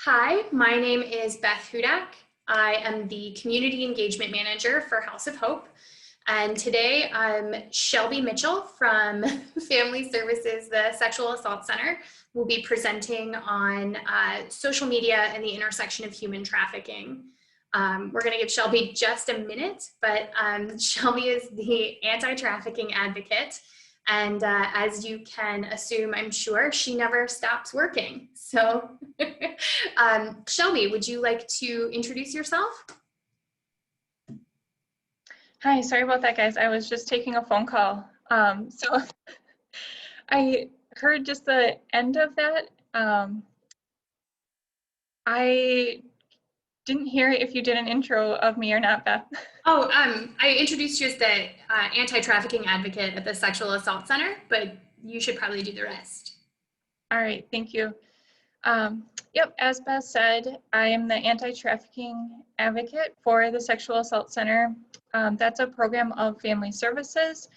Hi, my name is Beth Hudak. I am the Community Engagement Manager for House of Hope. And today I'm Shelby Mitchell from Family Services, the Sexual Assault Center. Will be presenting on social media and the intersection of human trafficking. We're going to give Shelby just a minute, but Shelby is the anti-trafficking advocate. And as you can assume, I'm sure, she never stops working. So Shelby, would you like to introduce yourself? Hi, sorry about that, guys. I was just taking a phone call. So I heard just the end of that. I didn't hear if you did an intro of me or not, Beth. Oh, I introduced you as the anti-trafficking advocate at the Sexual Assault Center, but you should probably do the rest. All right, thank you. Yep, as Beth said, I am the anti-trafficking advocate for the Sexual Assault Center. That's a program of family services.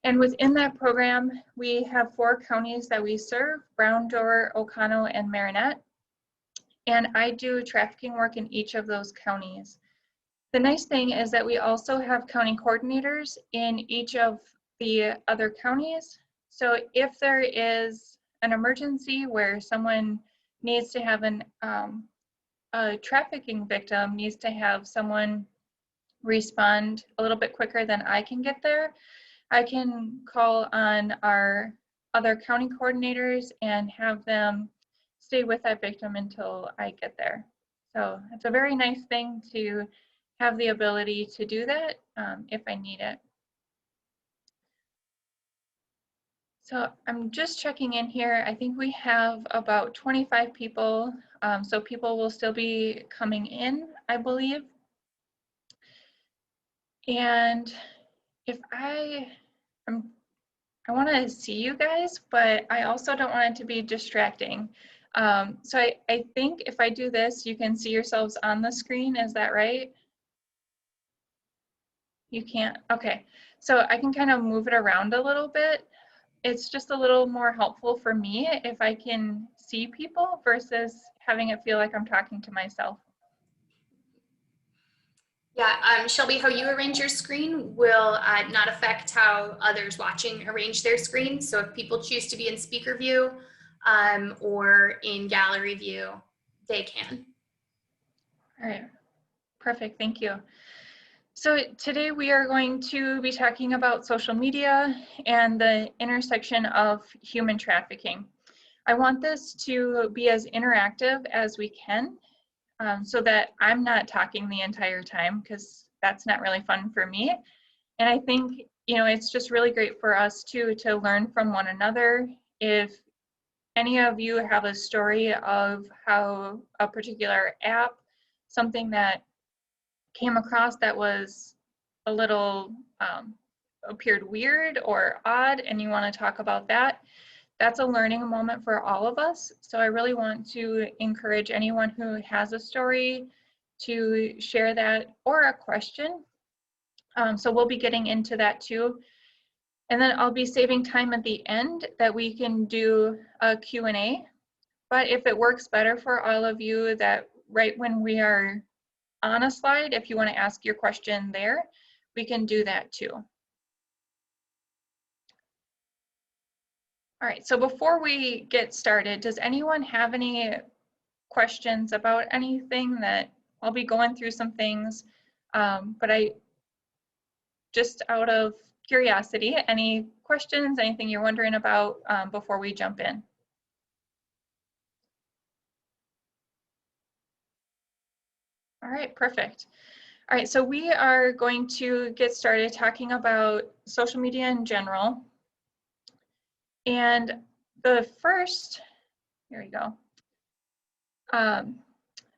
And within that program, we have 4 counties that we serve: Brown, Door, Oconto, and Marinette. And I do trafficking work in each of those counties. The nice thing is that we also have county coordinators in each of the other counties. So if there is an emergency where someone needs to have a trafficking victim needs to have someone respond a little bit quicker than I can get there, I can call on our other county coordinators and have them stay with that victim until I get there. So it's a very nice thing to have the ability to do that if I need it. So I'm just checking in here. I think we have about 25 people. So people will still be coming in, I believe. And if I want to see you guys, but I also don't want it to be distracting. So I think if I do this, you can see yourselves on the screen. Is that right? You can't? Okay. So I can kind of move it around a little bit. It's just a little more helpful for me if I can see people versus having it feel like I'm talking to myself. Yeah, Shelby, how you arrange your screen will not affect how others watching arrange their screen. So if people choose to be in speaker view or in gallery view, they can. All right, perfect, thank you. So today we are going to be talking about social media and the intersection of human trafficking. I want this to be as interactive as we can so that I'm not talking the entire time, because that's not really fun for me. And I think, you know, it's just really great for us too to learn from one another. If any of you have a story of how a particular app, something that came across that was a little appeared weird or odd and you want to talk about that, that's a learning moment for all of us. So I really want to encourage anyone who has a story to share that or a question. So we'll be getting into that too. And then I'll be saving time at the end that we can do a Q&A. But if it works better for all of you that right when we are on a slide, if you want to ask your question there, we can do that too. All right, so before we get started, does anyone have any questions about anything? That I'll be going through some things, but I just out of curiosity, any questions, anything you're wondering about before we jump in? All right, perfect. All right, so we are going to get started talking about social media in general. And the first, here we go.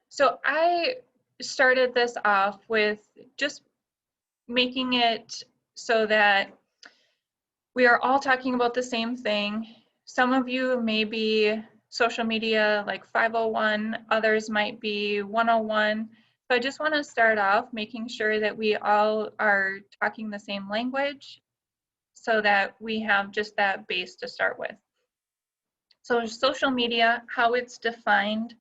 So I started this off with just making it so that we are all talking about the same thing. Some of you may be social media like 501, others might be 101. So I just want to start off making sure that we all are talking the same language so that we have just that base to start with. So social media, how it's defined.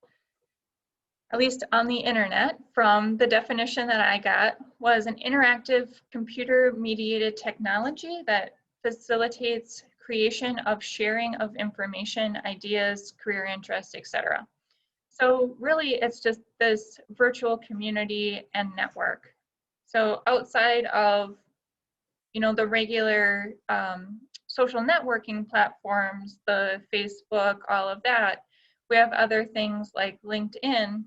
at least on the internet, from the definition that I got, was an interactive computer-mediated technology that facilitates creation of sharing of information, ideas, career interests, etc. So really, it's just this virtual community and network. So outside of, the regular social networking platforms, the Facebook, all of that, we have other things like LinkedIn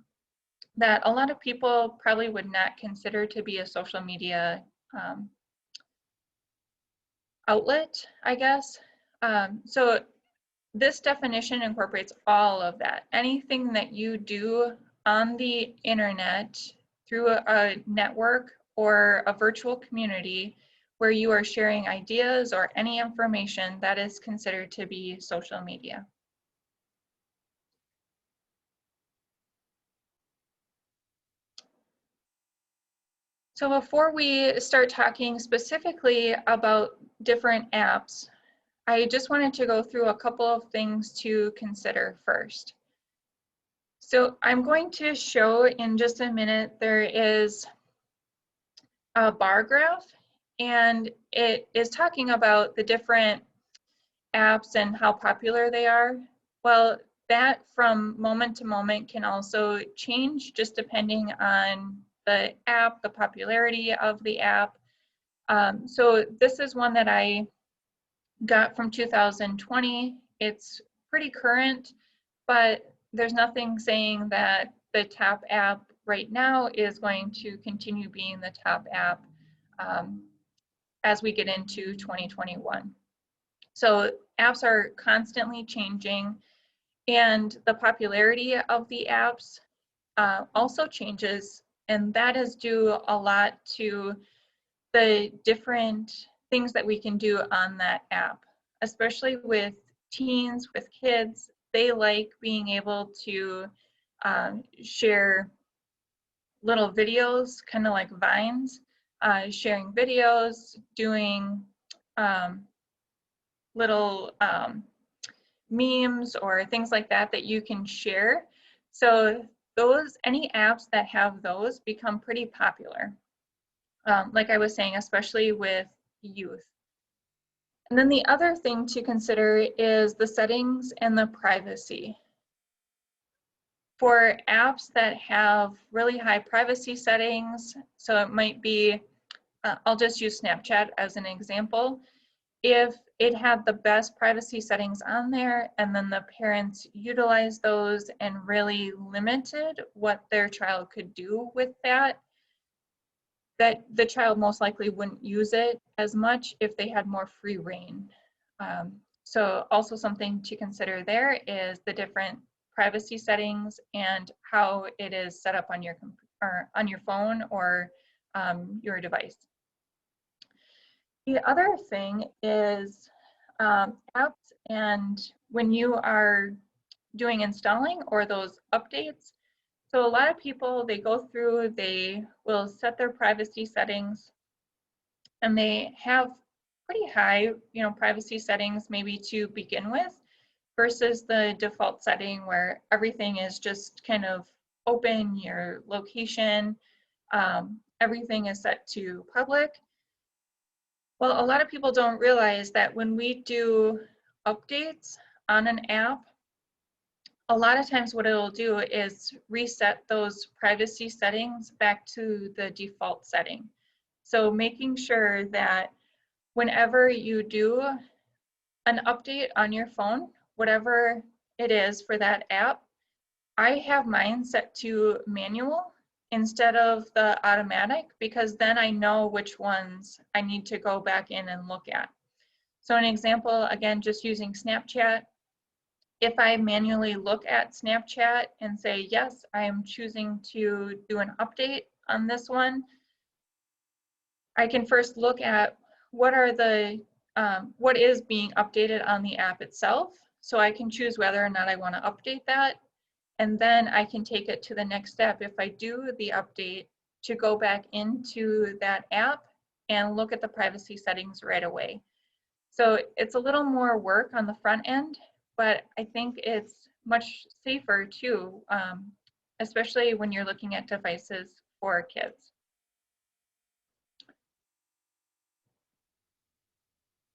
that a lot of people probably would not consider to be a social media outlet, I guess. So this definition incorporates all of that. Anything that you do on the internet through a network or a virtual community where you are sharing ideas or any information, that is considered to be social media. So before we start talking specifically about different apps, I just wanted to go through a couple of things to consider first. So I'm going to show in just a minute, there is a bar graph, and it is talking about the different apps and how popular they are. Well, that from moment to moment can also change just depending on the app, the popularity of the app. So this is one that I got from 2020. It's pretty current, but there's nothing saying that the top app right now is going to continue being the top app as we get into 2021. So apps are constantly changing, and the popularity of the apps also changes, and that is due a lot to the different things that we can do on that app, especially with teens, with kids. They like being able to share little videos, kind of like Vines, sharing videos, doing little memes or things like that that you can share. So any apps that have those become pretty popular. Like I was saying, especially with youth. And then the other thing to consider is the settings and the privacy. For apps that have really high privacy settings, so it might be, I'll just use Snapchat as an example. If it had the best privacy settings on there and then the parents utilized those and really limited what their child could do with that the child most likely wouldn't use it as much if they had more free reign. So also something to consider there is the different privacy settings and how it is set up on your phone or your device. The other thing is apps, and when you are doing installing or those updates, so a lot of people, they go through, they will set their privacy settings, and they have pretty high, privacy settings maybe to begin with, versus the default setting where everything is just kind of open, your location, everything is set to public. Well, a lot of people don't realize that when we do updates on an app, a lot of times what it'll do is reset those privacy settings back to the default setting. So making sure that whenever you do an update on your phone, whatever it is for that app, I have mine set to manual instead of the automatic, because then I know which ones I need to go back in and look at. So an example, again, just using Snapchat, if I manually look at Snapchat and say, yes, I am choosing to do an update on this one, I can first look at what is being updated on the app itself. So I can choose whether or not I want to update that. And then I can take it to the next step if I do the update to go back into that app and look at the privacy settings right away. So it's a little more work on the front end, but I think it's much safer too. especially when you're looking at devices for kids.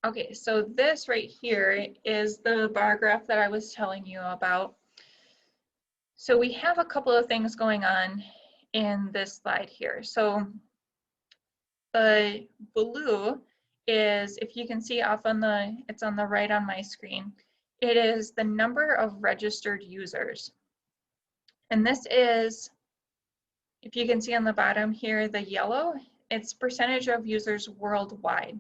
Okay, so this right here is the bar graph that I was telling you about. So we have a couple of things going on in this slide here. So the blue is, if you can see off on it's on the right on my screen, it is the number of registered users. And this is, if you can see on the bottom here, the yellow, it's percentage of users worldwide.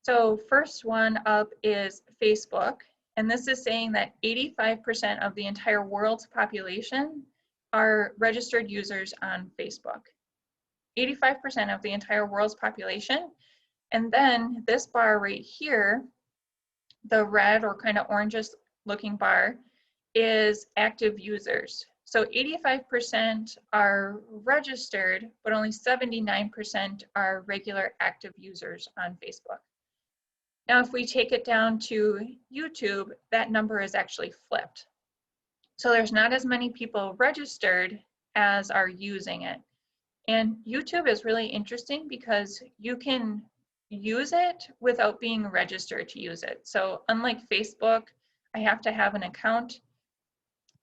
So first one up is Facebook, and this is saying that 85% of the entire world's population are registered users on Facebook. 85% of the entire world's population. And then this bar right here, the red or kind of orangish looking bar, is active users. So 85% are registered, but only 79% are regular active users on Facebook. Now, if we take it down to YouTube, that number is actually flipped. So there's not as many people registered as are using it. And YouTube is really interesting because you can use it without being registered to use it. So unlike Facebook, I have to have an account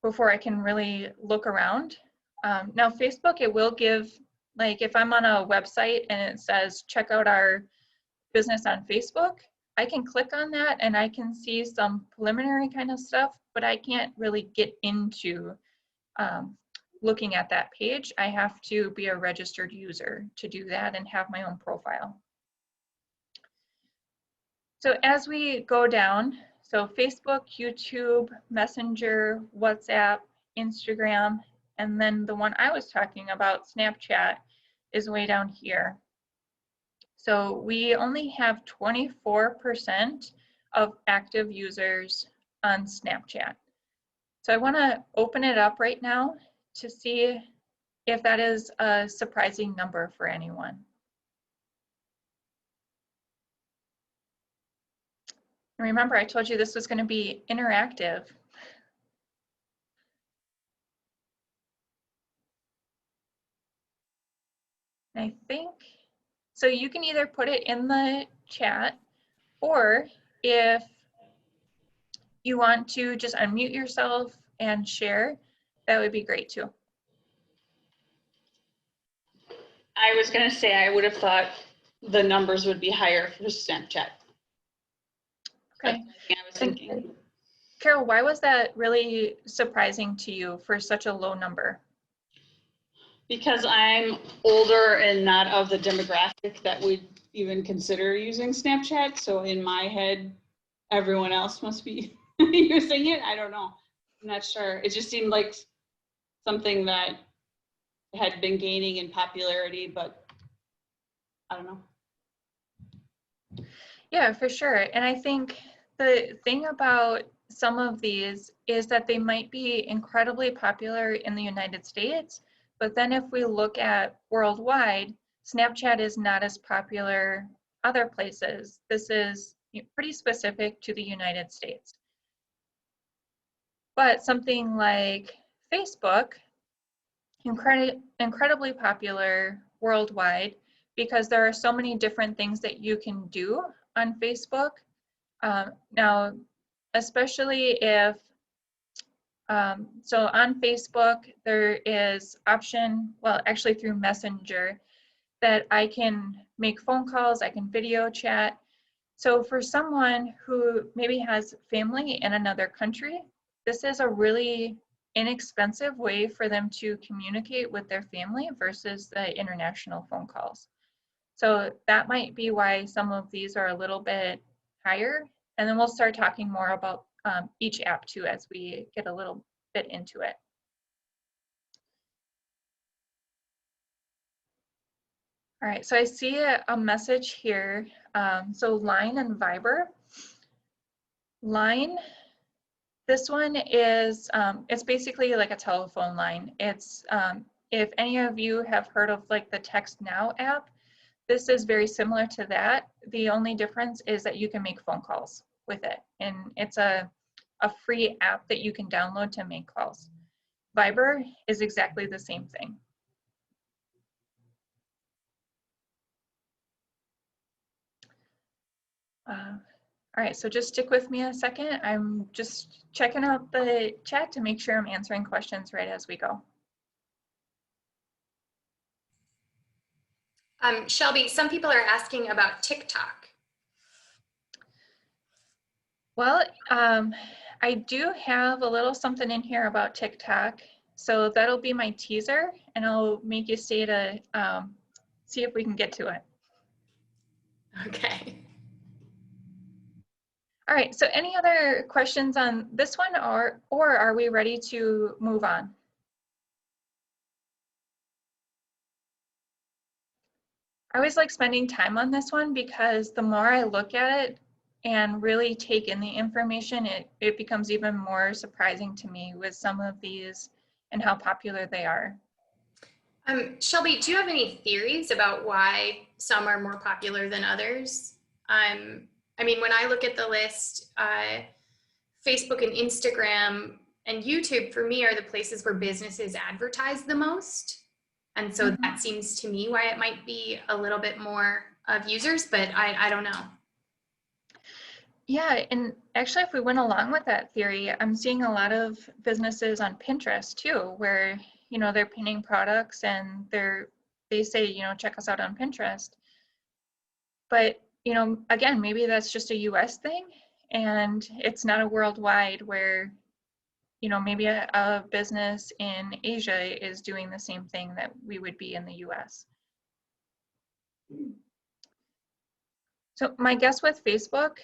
before I can really look around. Now Facebook, it will give, like if I'm on a website and it says, check out our business on Facebook, I can click on that and I can see some preliminary kind of stuff, but I can't really get into looking at that page. I have to be a registered user to do that and have my own profile. So as we go down, so Facebook, YouTube, Messenger, WhatsApp, Instagram, and then the one I was talking about, Snapchat, is way down here. So we only have 24% of active users on Snapchat. So I want to open it up right now to see if that is a surprising number for anyone. Remember, I told you this was going to be interactive. I think, so you can either put it in the chat, or if you want to just unmute yourself and share, that would be great too. I was going to say, I would have thought the numbers would be higher for Snapchat. Okay. I was thinking. Carol, why was that really surprising to you for such a low number? Because I'm older and not of the demographic that would even consider using Snapchat. So in my head, everyone else must be using it. I don't know. I'm not sure. It just seemed like something that had been gaining in popularity, but I don't know. Yeah, for sure. And I think the thing about some of these is that they might be incredibly popular in the United States, but then if we look at worldwide, Snapchat is not as popular other places. This is pretty specific to the United States. But something like Facebook, incredibly popular worldwide because there are so many different things that you can do on Facebook. Now, especially if, so on Facebook, there is option, well, actually through Messenger, that I can make phone calls, I can video chat. So for someone who maybe has family in another country, this is a really inexpensive way for them to communicate with their family versus the international phone calls. So that might be why some of these are a little bit higher. And then we'll start talking more about each app too as we get a little bit into it. All right, so I see a message here. So Line and Viber. Line, this one is, it's basically like a telephone line. It's, if any of you have heard of like the Text Now app, this is very similar to that. The only difference is that you can make phone calls with it. And it's a free app that you can download to make calls. Viber is exactly the same thing. All right, so just stick with me a second. I'm just checking out the chat to make sure I'm answering questions right as we go. Shelby, some people are asking about TikTok. Well, I do have a little something in here about TikTok. So that'll be my teaser, and I'll make you stay to see if we can get to it. Okay. All right, so any other questions on this one, or are we ready to move on? I always like spending time on this one because the more I look at it and really take in the information, it becomes even more surprising to me with some of these and how popular they are. Shelby, do you have any theories about why some are more popular than others? I mean, when I look at the list, Facebook and Instagram and YouTube for me are the places where businesses advertise the most. And so that seems to me why it might be a little bit more of users, but I don't know. Yeah, and actually if we went along with that theory, I'm seeing a lot of businesses on Pinterest too, where, you know, they're pinning products and they say, you know, check us out on Pinterest. But, you know, again, maybe that's just a US thing and it's not a worldwide where, you know, maybe a business in Asia is doing the same thing that we would be in the US. So my guess with Facebook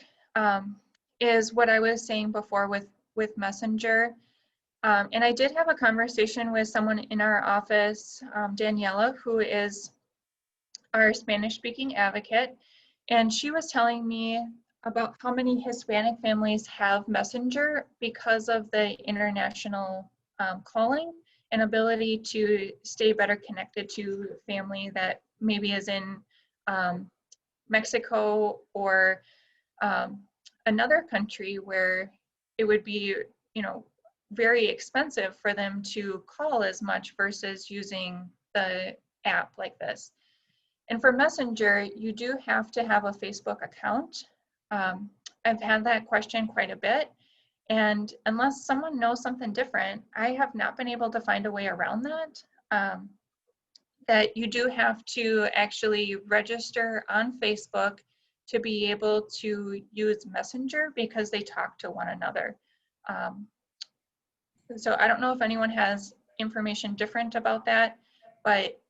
is what I was saying before with Messenger. And I did have a conversation with someone in our office, Daniela, who is our Spanish-speaking advocate, and she was telling me about how many Hispanic families have Messenger because of the international calling and ability to stay better connected to family that maybe is in Mexico or another country where it would be, you know, very expensive for them to call as much versus using the app like this. And for Messenger, you do have to have a Facebook account. I've had that question quite a bit. And unless someone knows something different, I have not been able to find a way around that. That you do have to actually register on Facebook to be able to use Messenger because they talk to one another. So I don't know if anyone has information different about that, but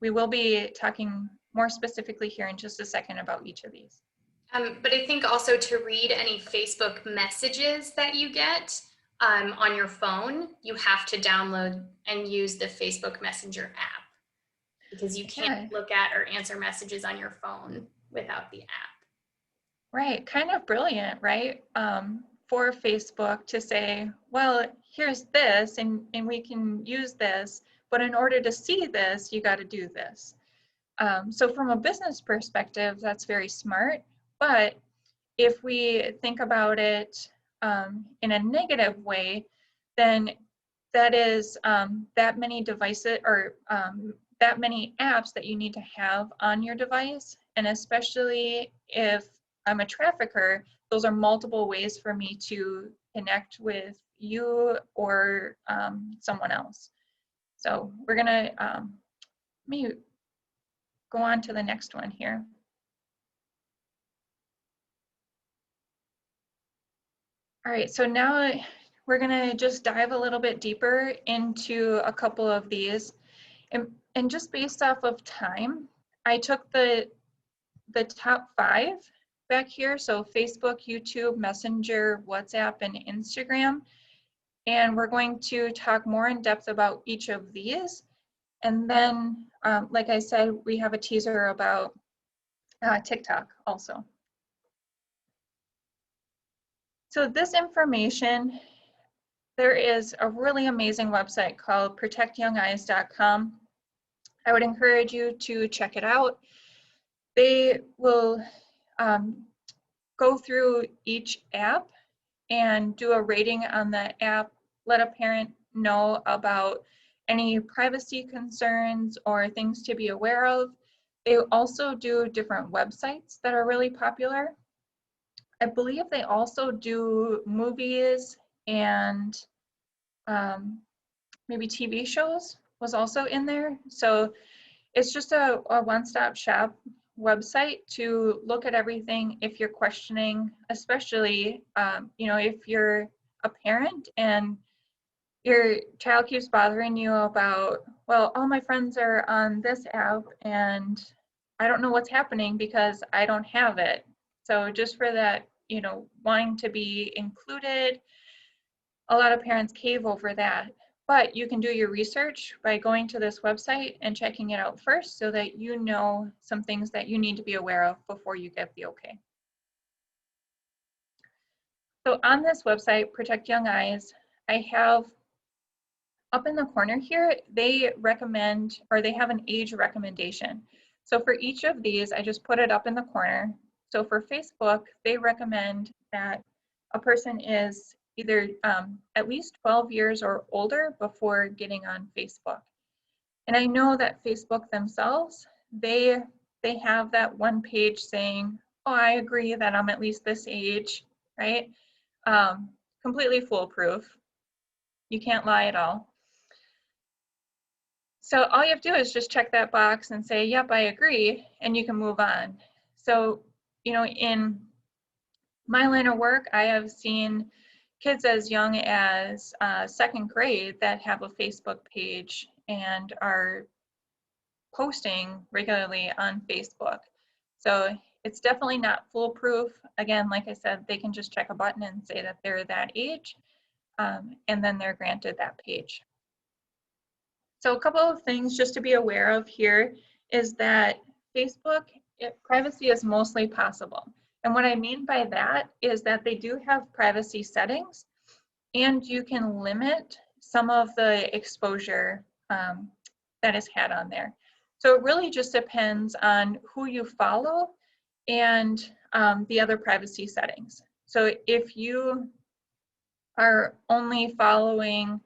we will be talking more specifically here in just a second about each of these. But I think also to read any Facebook messages that you get on your phone, you have to download and use the Facebook Messenger app because you can't look at or answer messages on your phone without the app. Right, kind of brilliant, right? For Facebook to say, well, here's this and we can use this, but in order to see this, you got to do this. So from a business perspective, that's very smart. But if we think about it in a negative way, then that is that many devices or that many apps that you need to have on your device. And especially if I'm a trafficker, those are multiple ways for me to connect with you or someone else. So we're gonna maybe go on to the next one here. All right, so now we're gonna just dive a little bit deeper into a couple of these. And just based off of time, I took the top 5 back here. So Facebook, YouTube, Messenger, WhatsApp, and Instagram. And we're going to talk more in depth about each of these. And then, like I said, we have a teaser about TikTok also. So this information, there is a really amazing website called protectyoungeyes.com. I would encourage you to check it out. They will go through each app and do a rating on the app let a parent know about any privacy concerns or things to be aware of. They also do different websites that are really popular. I believe they also do movies and maybe TV shows was also in there. So it's just a one-stop shop website to look at everything if you're questioning, especially, if you're a parent and your child keeps bothering you about, well, all my friends are on this app and I don't know what's happening because I don't have it. So just for that, wanting to be included, a lot of parents cave over that. But you can do your research by going to this website and checking it out first so that you know some things that you need to be aware of before you get the okay. So on this website, Protect Young Eyes, I have up in the corner here, they recommend, or they have an age recommendation. So for each of these, I just put it up in the corner. So for Facebook, they recommend that a person is either at least 12 years or older before getting on Facebook. And I know that Facebook themselves, they have that one page saying, oh, I agree that I'm at least this age, right? Completely foolproof. You can't lie at all. So all you have to do is just check that box and say, yep, I agree, and you can move on. So, in my line of work, I have seen kids as young as second grade that have a Facebook page and are posting regularly on Facebook. So it's definitely not foolproof. Again, like I said, they can just check a button and say that they're that age, and then they're granted that page. So a couple of things just to be aware of here is that Facebook, privacy is mostly possible. And what I mean by that is that they do have privacy settings and you can limit some of the exposure that is had on there. So it really just depends on who you follow and the other privacy settings. So if you are only following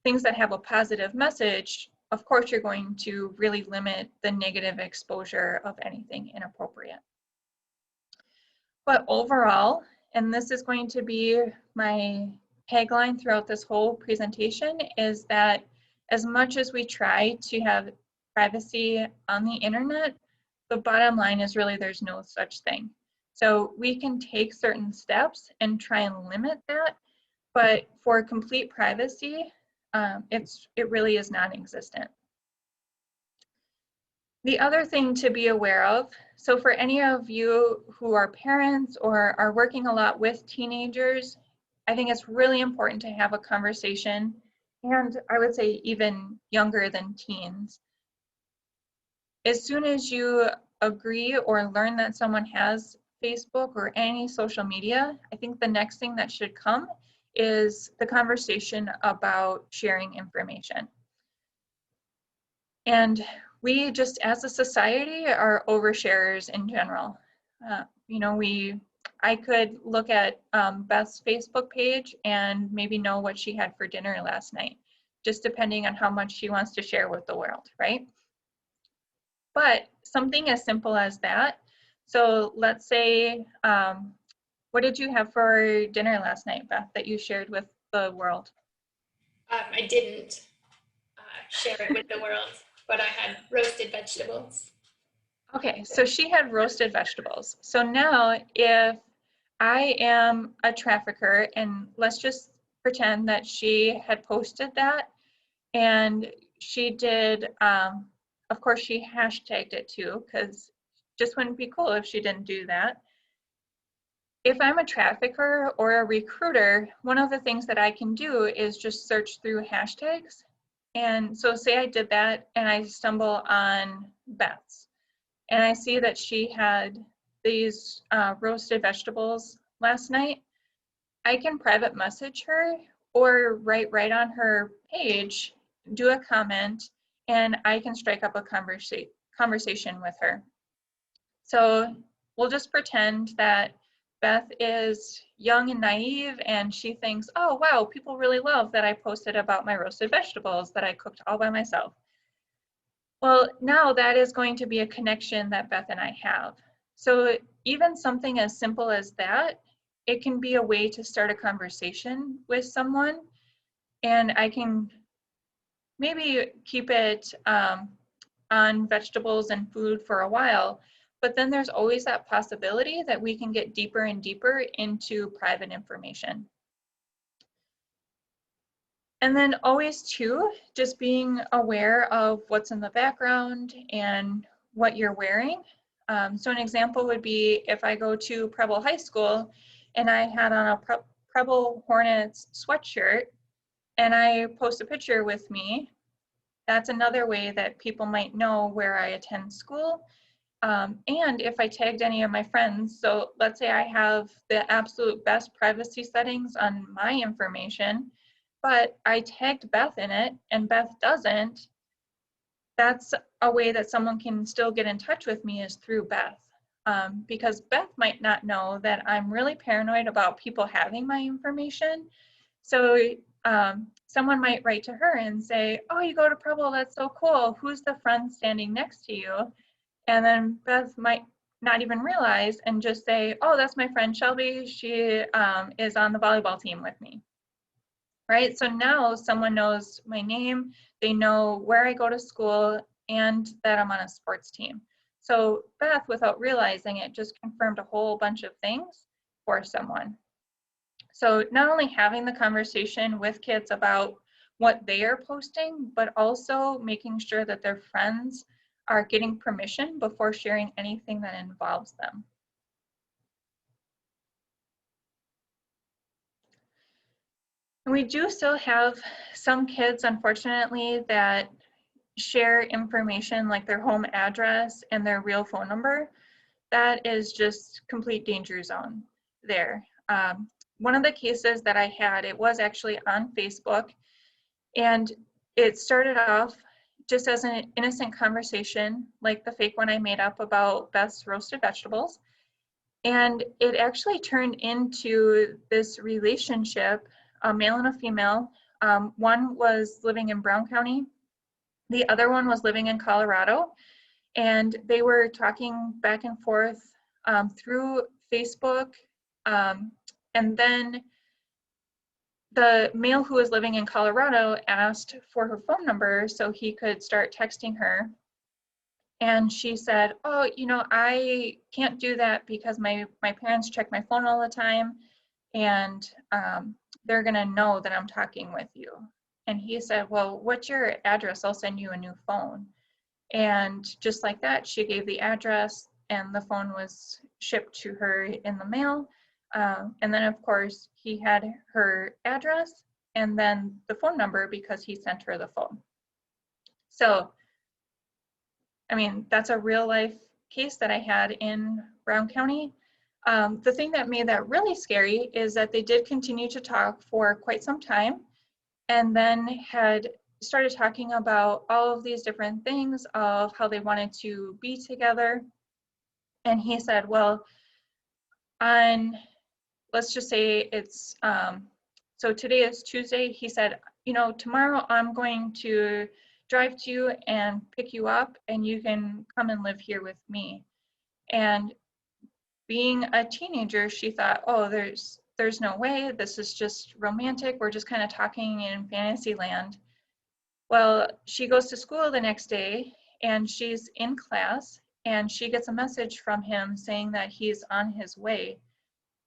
things that have a positive message, of course you're going to really limit the negative exposure of anything inappropriate. But overall, and this is going to be my tagline throughout this whole presentation, is that as much as we try to have privacy on the internet, the bottom line is really there's no such thing. So we can take certain steps and try and limit that, but for complete privacy, it really is non-existent. The other thing to be aware of, so for any of you who are parents or are working a lot with teenagers, I think it's really important to have a conversation, and I would say even younger than teens. As soon as you agree or learn that someone has Facebook or any social media, I think the next thing that should come is the conversation about sharing information. And we just as a society are oversharers in general. I could look at Beth's Facebook page and maybe know what she had for dinner last night, just depending on how much she wants to share with the world, right? But something as simple as that. So let's say, what did you have for dinner last night, Beth, that you shared with the world? I didn't share it with the world, but I had roasted vegetables. Okay, so she had roasted vegetables. So now if I am a trafficker, and let's just pretend that she had posted that and she did, of course she hashtagged it too, because just wouldn't be cool if she didn't do that. If I'm a trafficker or a recruiter, one of the things that I can do is just search through hashtags. And so say I did that and I stumble on Beth's, and I see that she had these roasted vegetables last night, I can private message her or write right on her page, do a comment, and I can strike up a conversation with her. So we'll just pretend that Beth is young and naive, and she thinks, oh, wow, people really love that I posted about my roasted vegetables that I cooked all by myself. Well, now that is going to be a connection that Beth and I have. So even something as simple as that, it can be a way to start a conversation with someone, and I can maybe keep it on vegetables and food for a while, but then there's always that possibility that we can get deeper and deeper into private information. And then always too, just being aware of what's in the background and what you're wearing. So an example would be if I go to Preble High School and I had on a Preble Hornets sweatshirt and I post a picture with me, that's another way that people might know where I attend school. And if I tagged any of my friends, so let's say I have the absolute best privacy settings on my information, but I tagged Beth in it and Beth doesn't, that's a way that someone can still get in touch with me is through Beth. Because Beth might not know that I'm really paranoid about people having my information. So someone might write to her and say, oh, you go to Preble, that's so cool. Who's the friend standing next to you? And then Beth might not even realize and just say, oh, that's my friend Shelby. She is on the volleyball team with me. Right? So now someone knows my name, they know where I go to school, and that I'm on a sports team. So Beth, without realizing it, just confirmed a whole bunch of things for someone. So not only having the conversation with kids about what they are posting, but also making sure that their friends are getting permission before sharing anything that involves them. And we do still have some kids, unfortunately, that share information like their home address and their real phone number. That is just complete danger zone there. One of the cases that I had, it was actually on Facebook, and it started off just as an innocent conversation, like the fake one I made up about Beth's roasted vegetables. And it actually turned into this relationship, a male and a female. One was living in Brown County. The other one was living in Colorado. And they were talking back and forth through Facebook. And then the male who was living in Colorado asked for her phone number so he could start texting her. And she said, oh, you know, I can't do that because my parents check my phone all the time, and they're gonna know that I'm talking with you. And he said, well, what's your address? I'll send you a new phone. And just like that, she gave the address and the phone was shipped to her in the mail. And then of course he had her address and then the phone number because he sent her the phone. So, I mean, that's a real life case that I had in Brown County. The thing that made that really scary is that they did continue to talk for quite some time and then had started talking about all of these different things of how they wanted to be together. And he said, well, on, let's just say it's, so today is Tuesday. He said, you know, tomorrow I'm going to drive to you and pick you up and you can come and live here with me. And being a teenager, she thought, oh, there's no way, this is just romantic. We're just kind of talking in fantasy land. Well, she goes to school the next day and she's in class and she gets a message from him saying that he's on his way.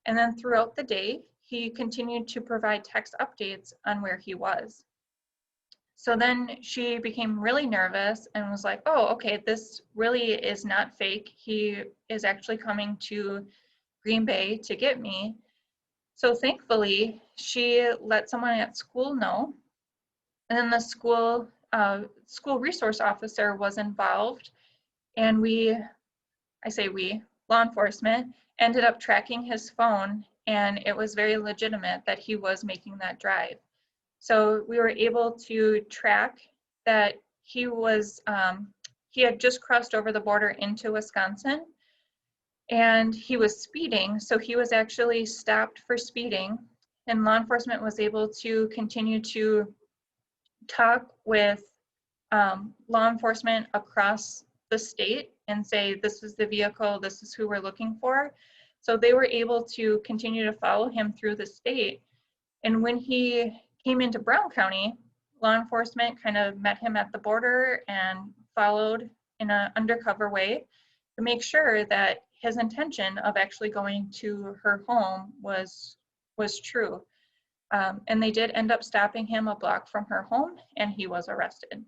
And then throughout the day, he continued to provide text updates on where he was. So then she became really nervous and was like, oh, okay, this really is not fake. He is actually coming to Green Bay to get me. So thankfully, she let someone at school know. And then the school resource officer was involved. And law enforcement, ended up tracking his phone, and it was very legitimate that he was making that drive. So we were able to track that he was, he had just crossed over the border into Wisconsin, and he was speeding. So he was actually stopped for speeding, and law enforcement was able to continue to talk with law enforcement across the state and say, this is the vehicle, this is who we're looking for. So they were able to continue to follow him through the state. And when he came into Brown County, law enforcement kind of met him at the border and followed in an undercover way to make sure that his intention of actually going to her home was true. And they did end up stopping him a block from her home, and he was arrested.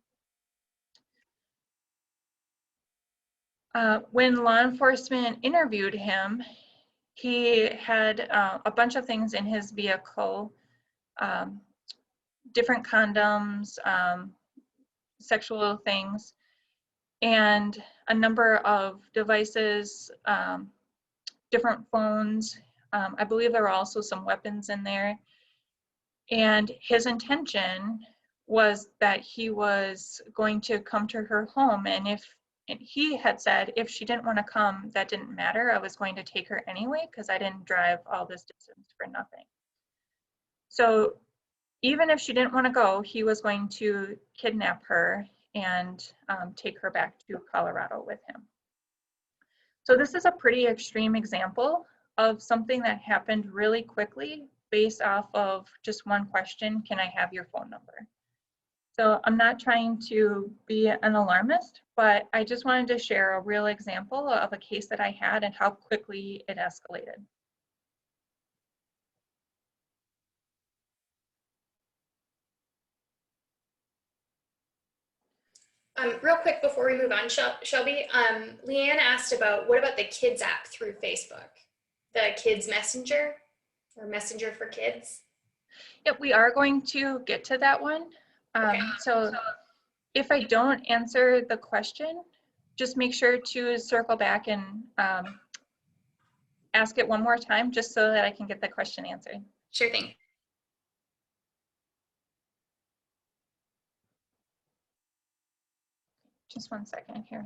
When law enforcement interviewed him, he had a bunch of things in his vehicle, different condoms, sexual things, and a number of devices, different phones. I believe there were also some weapons in there. And his intention was that he was going to come to her home, and he had said if she didn't want to come, that didn't matter. I was going to take her anyway because I didn't drive all this distance for nothing. So even if she didn't want to go, he was going to kidnap her and take her back to Colorado with him. So this is a pretty extreme example of something that happened really quickly based off of just one question: can I have your phone number? So I'm not trying to be an alarmist, but I just wanted to share a real example of a case that I had and how quickly it escalated. Real quick before we move on, Shelby, Leanne asked about what about the Kids app through Facebook, the Kids Messenger or Messenger for Kids? Yep, we are going to get to that one. Okay. So if I don't answer the question, just make sure to circle back and ask it one more time just so that I can get the question answered. Sure thing. Just one second here.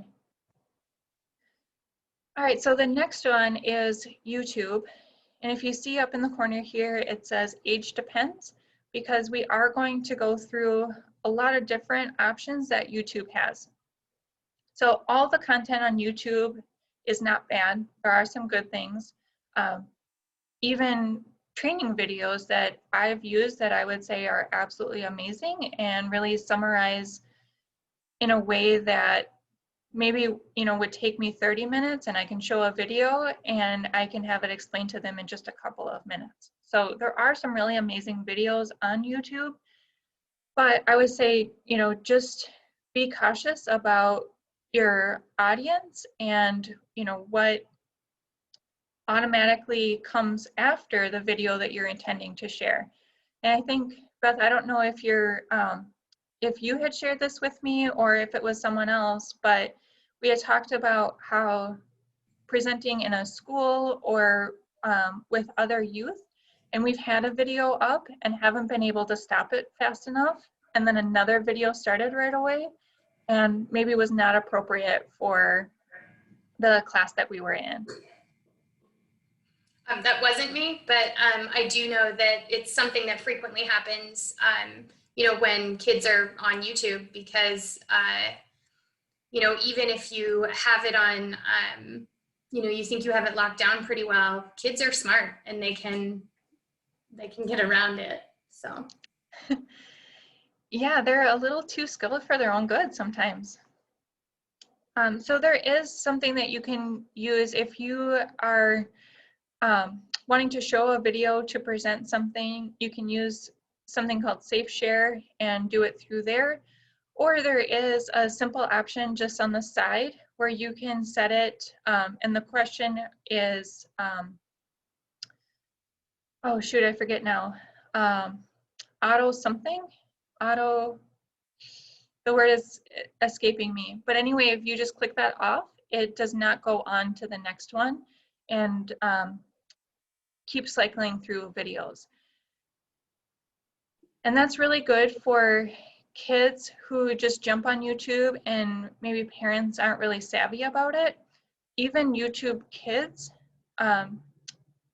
All right, so the next one is YouTube. And if you see up in the corner here, it says age depends, because we are going to go through a lot of different options that YouTube has. So all the content on YouTube is not bad. There are some good things. Even training videos that I've used that I would say are absolutely amazing and really summarize in a way that maybe would take me 30 minutes, and I can show a video and I can have it explained to them in just a couple of minutes. So there are some really amazing videos on YouTube, but I would say, just be cautious about your audience and, what automatically comes after the video that you're intending to share. And I think, Beth, I don't know if you had shared this with me or if it was someone else, but we had talked about how presenting in a school or with other youth, and we've had a video up and haven't been able to stop it fast enough, and then another video started right away and maybe was not appropriate for the class that we were in. That wasn't me, but I do know that it's something that frequently happens, when kids are on YouTube, because, even if you have it on, you think you have it locked down pretty well, kids are smart and they can get around it, so. Yeah, they're a little too skilled for their own good sometimes. So there is something that you can use if you are wanting to show a video to present something. You can use something called Safe Share and do it through there. Or there is a simple option just on the side where you can set it, and the question is, oh shoot, I forget now. Auto something, the word is escaping me. But anyway, if you just click that off, it does not go on to the next one and keep cycling through videos. And that's really good for kids who just jump on YouTube and maybe parents aren't really savvy about it. even YouTube Kids,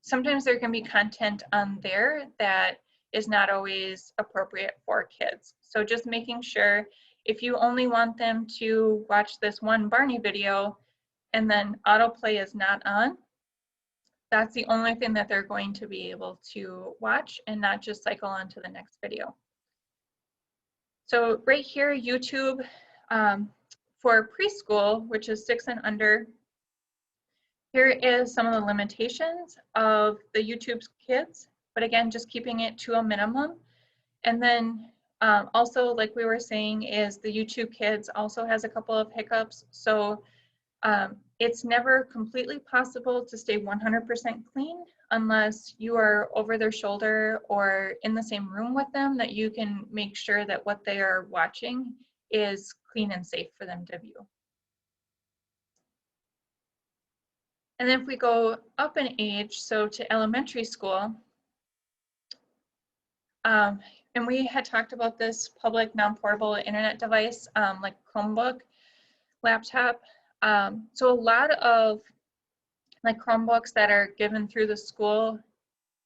sometimes there can be content on there that is not always appropriate for kids. So just making sure if you only want them to watch this one Barney video and then autoplay is not on, that's the only thing that they're going to be able to watch and not just cycle on to the next video. So right here, YouTube for preschool, which is 6 and under, here is some of the limitations of the YouTube Kids, but again, just keeping it to a minimum. And then also, like we were saying, is the YouTube Kids also has a couple of hiccups. So it's never completely possible to stay 100% clean unless you are over their shoulder or in the same room with them, that you can make sure that what they are watching is clean and safe for them to view. And then if we go up in age, so to elementary school, and we had talked about this public non-portable internet device, like Chromebook, laptop. So a lot of like Chromebooks that are given through the school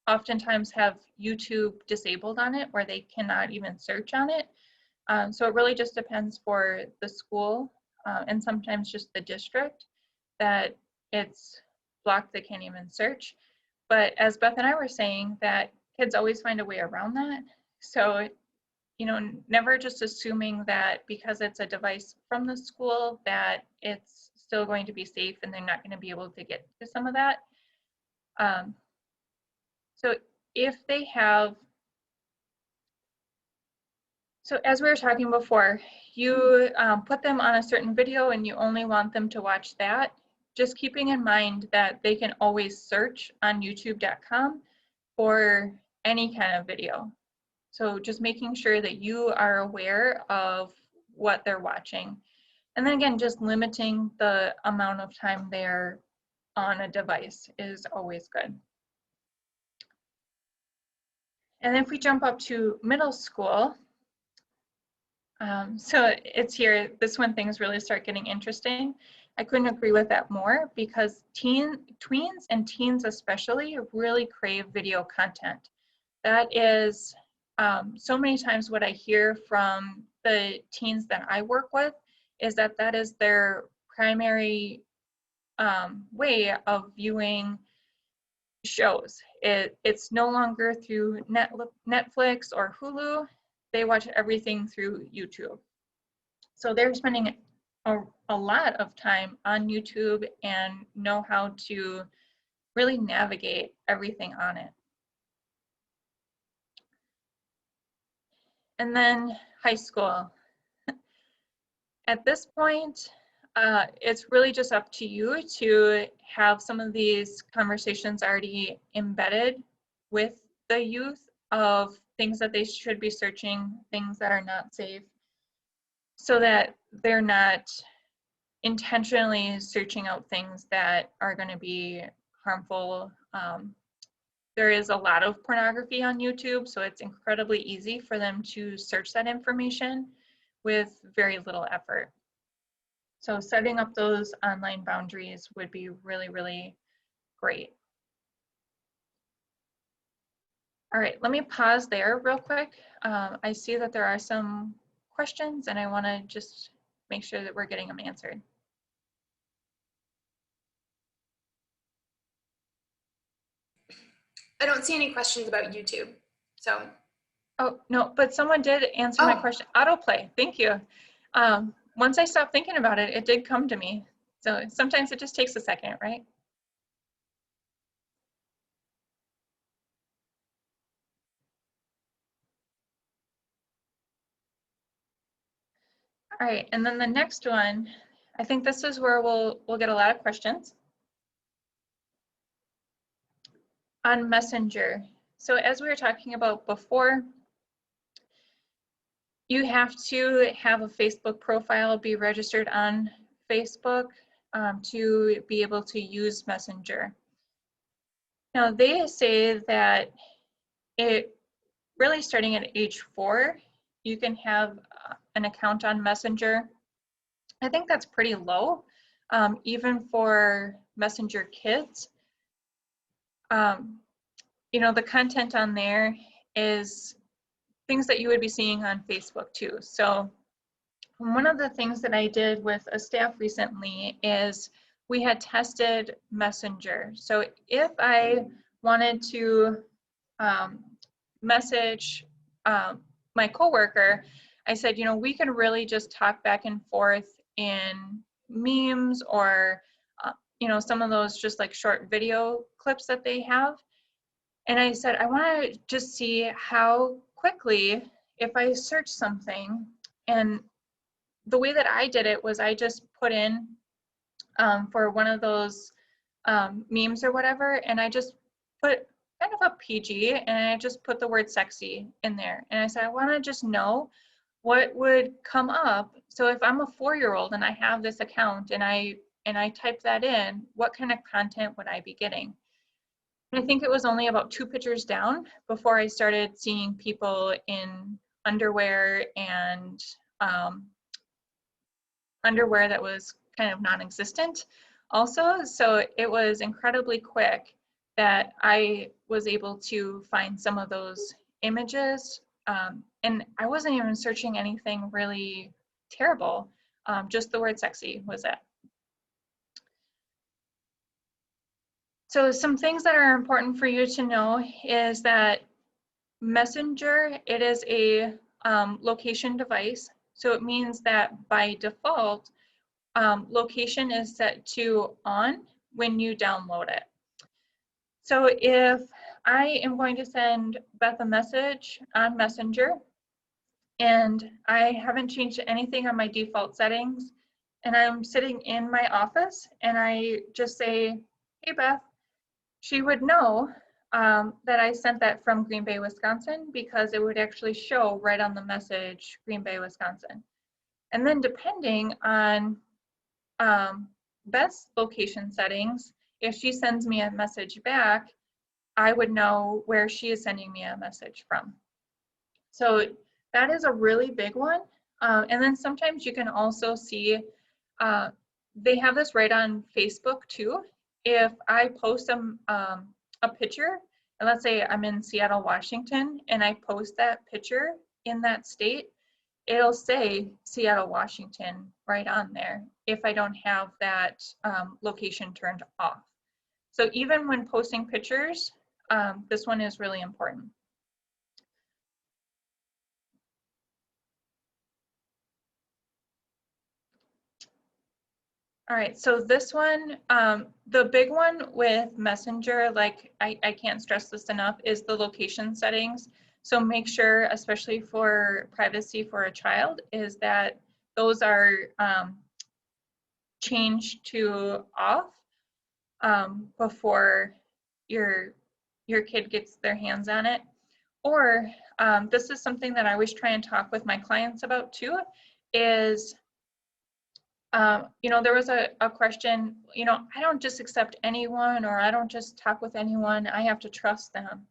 oftentimes have YouTube disabled on it, where they cannot even search on it. So it really just depends for the school and sometimes just the district that it's blocked, they can't even search. But as Beth and I were saying, that kids always find a way around that. So, you know, never just assuming that because it's a device from the school that it's still going to be safe and they're not going to be able to get to some of that. So if they have, so as we were talking before, you put them on a certain video and you only want them to watch that, just keeping in mind that they can always search on youtube.com for any kind of video. So just making sure that you are aware of what they're watching. And then again, just limiting the amount of time they're on a device is always good. And then if we jump up to middle school, so it's here, this when things really start getting interesting. I couldn't agree with that more, because tweens and teens especially really crave video content. That is so many times what I hear from the teens that I work with is that that is their primary way of viewing shows. It's no longer through Netflix or Hulu. They watch everything through YouTube. So they're spending a lot of time on YouTube and know how to really navigate everything on it. And then high school. At this point, it's really just up to you to have some of these conversations already embedded with the youth of things that they should be searching, things that are not safe, so that they're not intentionally searching out things that are going to be harmful. There is a lot of pornography on YouTube, so it's incredibly easy for them to search that information with very little effort. So setting up those online boundaries would be really, really great. All right, let me pause there real quick. I see that there are some questions and I want to just make sure that we're getting them answered. I don't see any questions about YouTube, so. Oh, no, but someone did answer my question. Autoplay, thank you. Once I stopped thinking about it, it did come to me. So sometimes it just takes a second, right? All right, and then the next one, I think this is where we'll get a lot of questions. On Messenger. So as we were talking about before, you have to have a Facebook profile, be registered on Facebook to be able to use Messenger. Now they say that it really starting at age 4, you can have an account on Messenger. I think that's pretty low. even for Messenger Kids. You know, the content on there is things that you would be seeing on Facebook too. So one of the things that I did with a staff recently is we had tested Messenger. So if I wanted to message my coworker, I said, you know, we can really just talk back and forth in memes or, you know, some of those just like short video clips that they have. And I said, I want to just see how quickly, if I search something, and the way that I did it was I just put in for one of those memes or whatever, and I just put kind of a PG, and I just put the word sexy in there. And I said, I want to just know what would come up. So if I'm a 4-year-old and I have this account and I type that in, what kind of content would I be getting? And I think it was only about 2 pictures down before I started seeing people in underwear and underwear that was kind of non-existent also. So it was incredibly quick that I was able to find some of those images. And I wasn't even searching anything really terrible. Just the word sexy was it. So some things that are important for you to know is that Messenger, it is a location device. So it means that by default, location is set to on when you download it. So if I am going to send Beth a message on Messenger and I haven't changed anything on my default settings, and I'm sitting in my office and I just say, hey Beth, she would know that I sent that from Green Bay, Wisconsin, because it would actually show right on the message, Green Bay, Wisconsin. And then depending on Beth's location settings, if she sends me a message back, I would know where she is sending me a message from. So that is a really big one. And then sometimes you can also see, they have this right on Facebook too. If I post a picture, and let's say I'm in Seattle, Washington, and I post that picture in that state, it'll say Seattle, Washington right on there if I don't have that location turned off. So even when posting pictures, this one is really important. All right, so this one, the big one with Messenger, like I can't stress this enough, is the location settings. So make sure, especially for privacy for a child, is that those are changed to off before your kid gets their hands on it. Or this is something that I always try and talk with my clients about too, is you know, there was a question, you know, I don't just accept anyone, or I don't just talk with anyone, I have to trust them.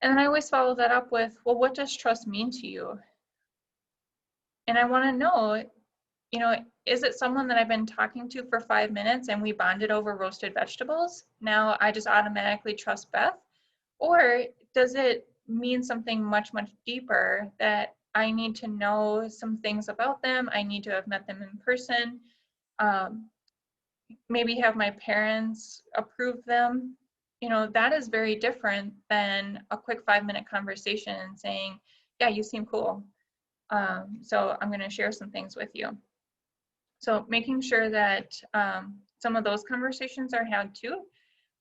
And then I always follow that up with, well, what does trust mean to you? And I want to know, you know, is it someone that I've been talking to for 5 minutes and we bonded over roasted vegetables? Now I just automatically trust Beth? Or does it mean something much, much deeper, that I need to know some things about them, I need to have met them in person, maybe have my parents approve them? You know, that is very different than a quick 5-minute conversation and saying, yeah, you seem cool. So I'm going to share some things with you. So making sure that some of those conversations are had too,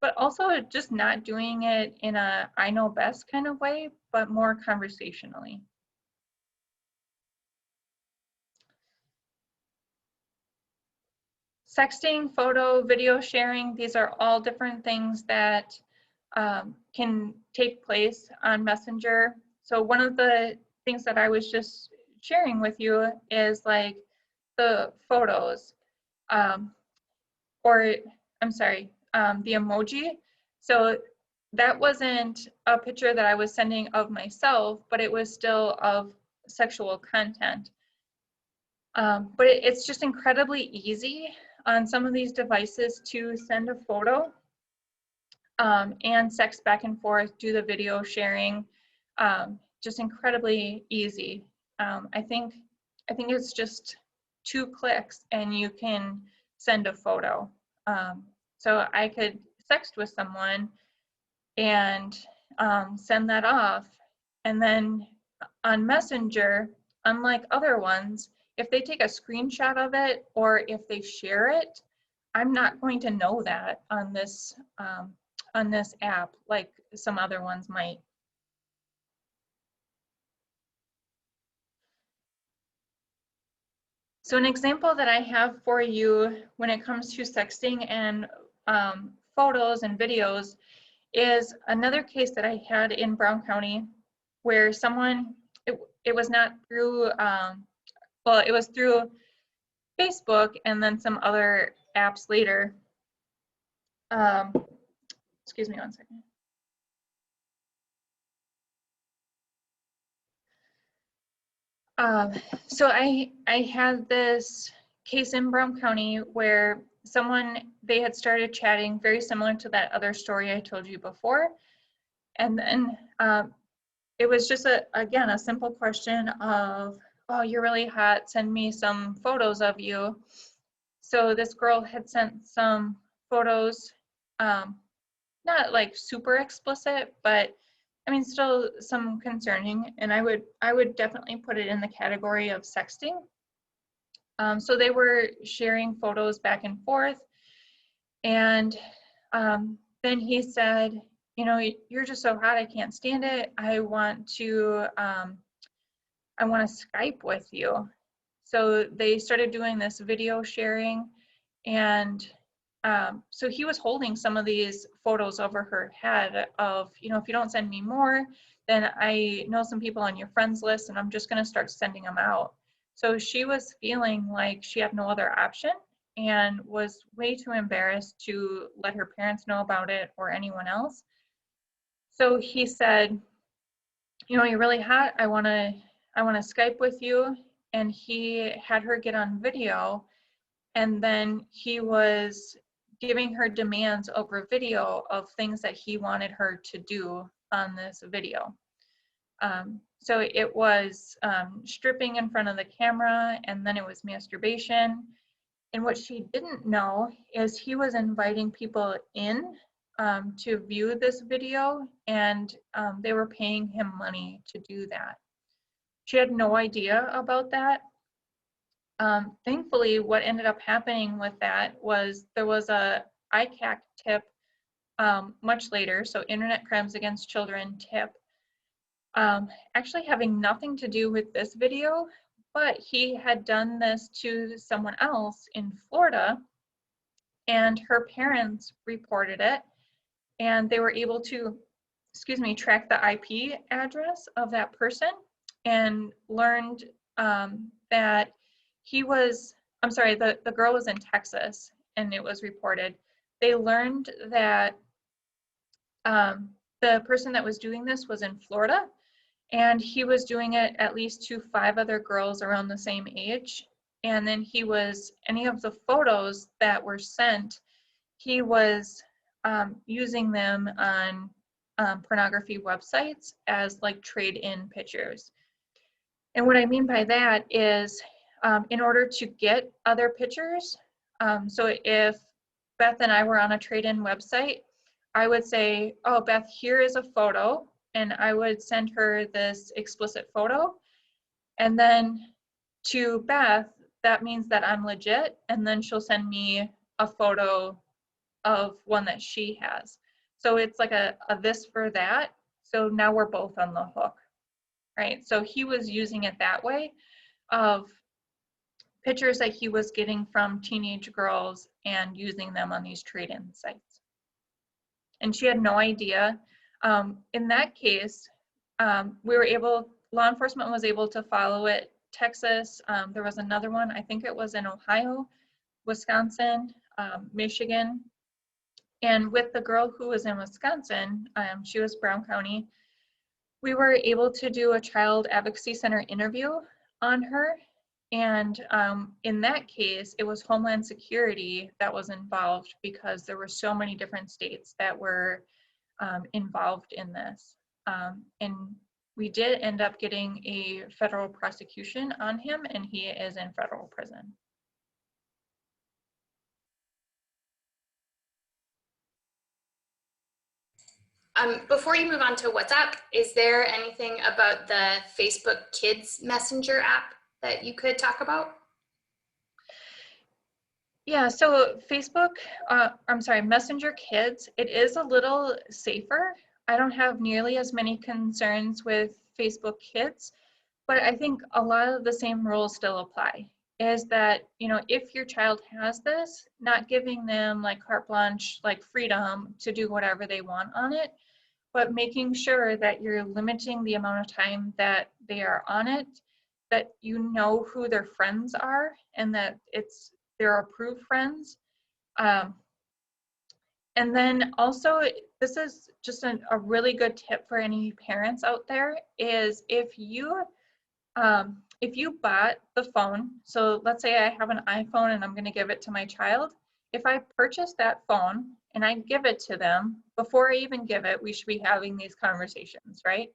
but also just not doing it in a I know best kind of way, but more conversationally. Sexting, photo, video sharing, these are all different things that can take place on Messenger. So one of the things that I was just sharing with you is like the photos, or I'm sorry, the emoji. So that wasn't a picture that I was sending of myself, but it was still of sexual content. But it's just incredibly easy on some of these devices to send a photo and sext back and forth, do the video sharing, just incredibly easy. I think it's just 2 clicks and you can send a photo. So I could sext with someone and send that off, and then on Messenger, unlike other ones, if they take a screenshot of it or if they share it, I'm not going to know that on this app like some other ones might. So an example that I have for you when it comes to sexting and photos and videos is another case that I had in Brown County where someone, it was not through, well, it was through Facebook and then some other apps later. Excuse me one second. So I had this case in Brown County where they had started chatting very similar to that other story I told you before. And then it was just again, a simple question of, oh, you're really hot, send me some photos of you. So this girl had sent some photos, not like super explicit, but I mean, still some concerning, and I would definitely put it in the category of sexting. So they were sharing photos back and forth, and then he said, you know, you're just so hot, I can't stand it. I want to Skype with you. So they started doing this video sharing, and so he was holding some of these photos over her head of, you know, if you don't send me more, then I know some people on your friends list and I'm just going to start sending them out. So she was feeling like she had no other option and was way too embarrassed to let her parents know about it or anyone else. So he said, you know, you're really hot. I want to Skype with you. And he had her get on video, and then he was giving her demands over video of things that he wanted her to do on this video. So it was stripping in front of the camera, and then it was masturbation. And what she didn't know is he was inviting people in to view this video, and they were paying him money to do that. She had no idea about that. Thankfully, what ended up happening with that was there was a ICAC tip much later, so Internet Crimes Against Children tip, actually having nothing to do with this video, but he had done this to someone else in Florida, and her parents reported it, and they were able to, track the IP address of that person and learned that he was, the girl was in Texas and it was reported. They learned that the person that was doing this was in Florida, and he was doing it at least to 5 other girls around the same age. And then any of the photos that were sent, he was using them on pornography websites as like trade-in pictures. And what I mean by that is in order to get other pictures, so if Beth and I were on a trade-in website, I would say, oh, Beth, here is a photo, and I would send her this explicit photo. And then to Beth, that means that I'm legit, and then she'll send me a photo of one that she has. So it's like a this for that. So now we're both on the hook, right? So he was using it that way, of pictures that he was getting from teenage girls and using them on these trade-in sites. And she had no idea. In that case, law enforcement was able to follow it. Texas, there was another one, I think it was in Ohio, Wisconsin, Michigan. And with the girl who was in Wisconsin, she was Brown County, we were able to do a child advocacy center interview on her. And in that case, it was Homeland Security that was involved because there were so many different states that were involved in this. And we did end up getting a federal prosecution on him, and he is in federal prison. Before you move on to WhatsApp, is there anything about the Facebook Kids Messenger app that you could talk about? Yeah, so Facebook, I'm sorry, Messenger Kids, it is a little safer. I don't have nearly as many concerns with Facebook Kids, but I think a lot of the same rules still apply. Is that, you know, if your child has this, not giving them like carte blanche, like freedom to do whatever they want on it, but making sure that you're limiting the amount of time that they are on it, that you know who their friends are and that it's their approved friends. And then also, this is just a really good tip for any parents out there, is if you bought the phone, so let's say I have an iPhone and I'm going to give it to my child. If I purchase that phone and I give it to them, before I even give it, we should be having these conversations, right?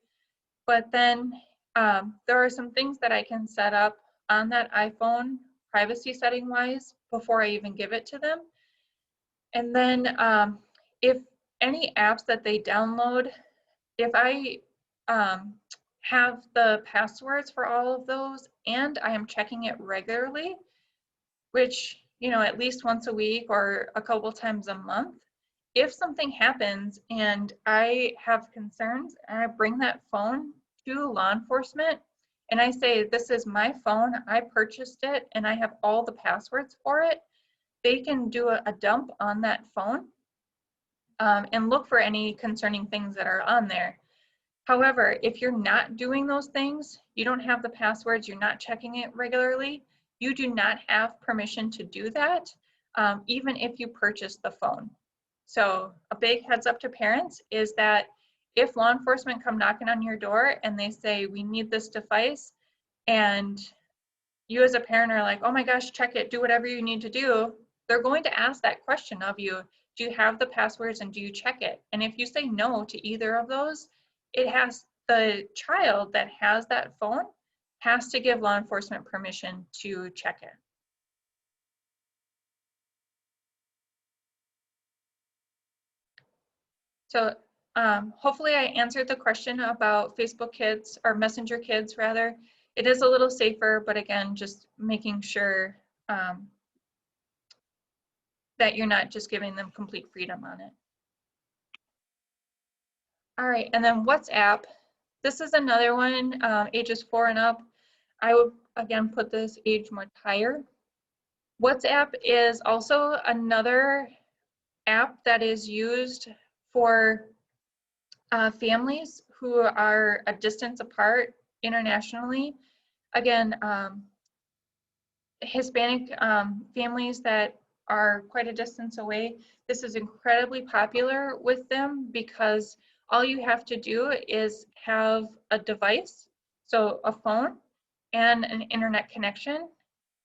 But then there are some things that I can set up on that iPhone, privacy setting wise, before I even give it to them. And then if any apps that they download, if I have the passwords for all of those and I am checking it regularly, which, you know, at least once a week or a couple times a month, if something happens and I have concerns and I bring that phone to law enforcement and I say, this is my phone, I purchased it and I have all the passwords for it, they can do a dump on that phone and look for any concerning things that are on there. However, if you're not doing those things, you don't have the passwords, you're not checking it regularly, you do not have permission to do that, even if you purchase the phone. So a big heads up to parents is that if law enforcement come knocking on your door and they say, we need this device, and you as a parent are like, oh my gosh, check it, do whatever you need to do, they're going to ask that question of you, do you have the passwords and do you check it? And if you say no to either of those, it has, the child that has that phone has to give law enforcement permission to check it. So hopefully I answered the question about Facebook Kids, or Messenger Kids rather. It is a little safer, but again, just making sure that you're not just giving them complete freedom on it. All right, and then WhatsApp. This is another one, ages 4 and up. I would, again, put this age much higher. WhatsApp is also another app that is used for families who are a distance apart internationally. Again, Hispanic families that are quite a distance away, this is incredibly popular with them because all you have to do is have a device, so a phone and an internet connection,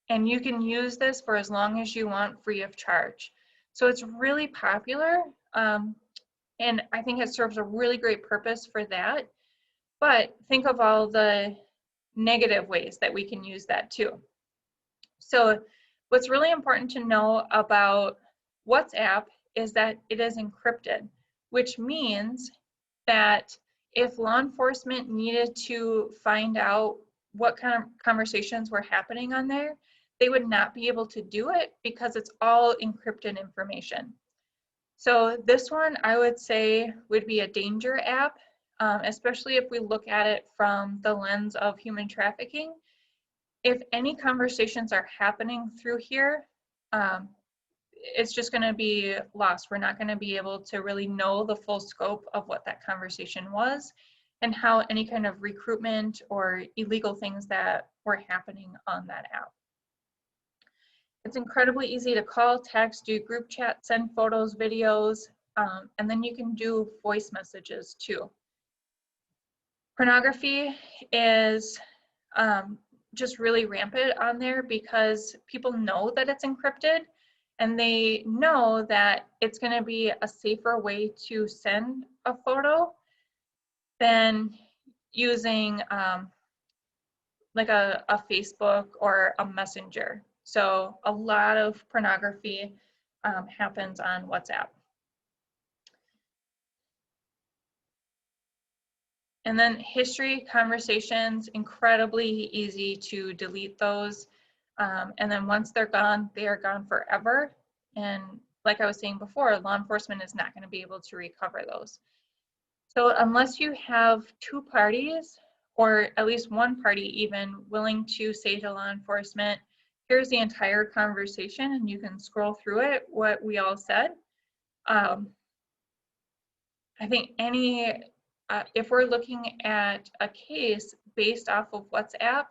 and you can use this for as long as you want free of charge. So it's really popular, and I think it serves a really great purpose for that. But think of all the negative ways that we can use that too. So what's really important to know about WhatsApp is that it is encrypted, which means that if law enforcement needed to find out what kind of conversations were happening on there, they would not be able to do it because it's all encrypted information. So this one I would say would be a danger app, especially if we look at it from the lens of human trafficking. If any conversations are happening through here, it's just going to be lost. We're not going to be able to really know the full scope of what that conversation was and how any kind of recruitment or illegal things that were happening on that app. It's incredibly easy to call, text, do group chat, send photos, videos, and then you can do voice messages too. Pornography is just really rampant on there because people know that it's encrypted and they know that it's going to be a safer way to send a photo than using like a Facebook or a messenger. So a lot of pornography happens on WhatsApp. And then history conversations, incredibly easy to delete those. And then once they're gone, they are gone forever. And like I was saying before, law enforcement is not going to be able to recover those. So unless you have two parties, or at least one party even, willing to say to law enforcement, here's the entire conversation, and you can scroll through it, what we all said. I think if we're looking at a case based off of WhatsApp,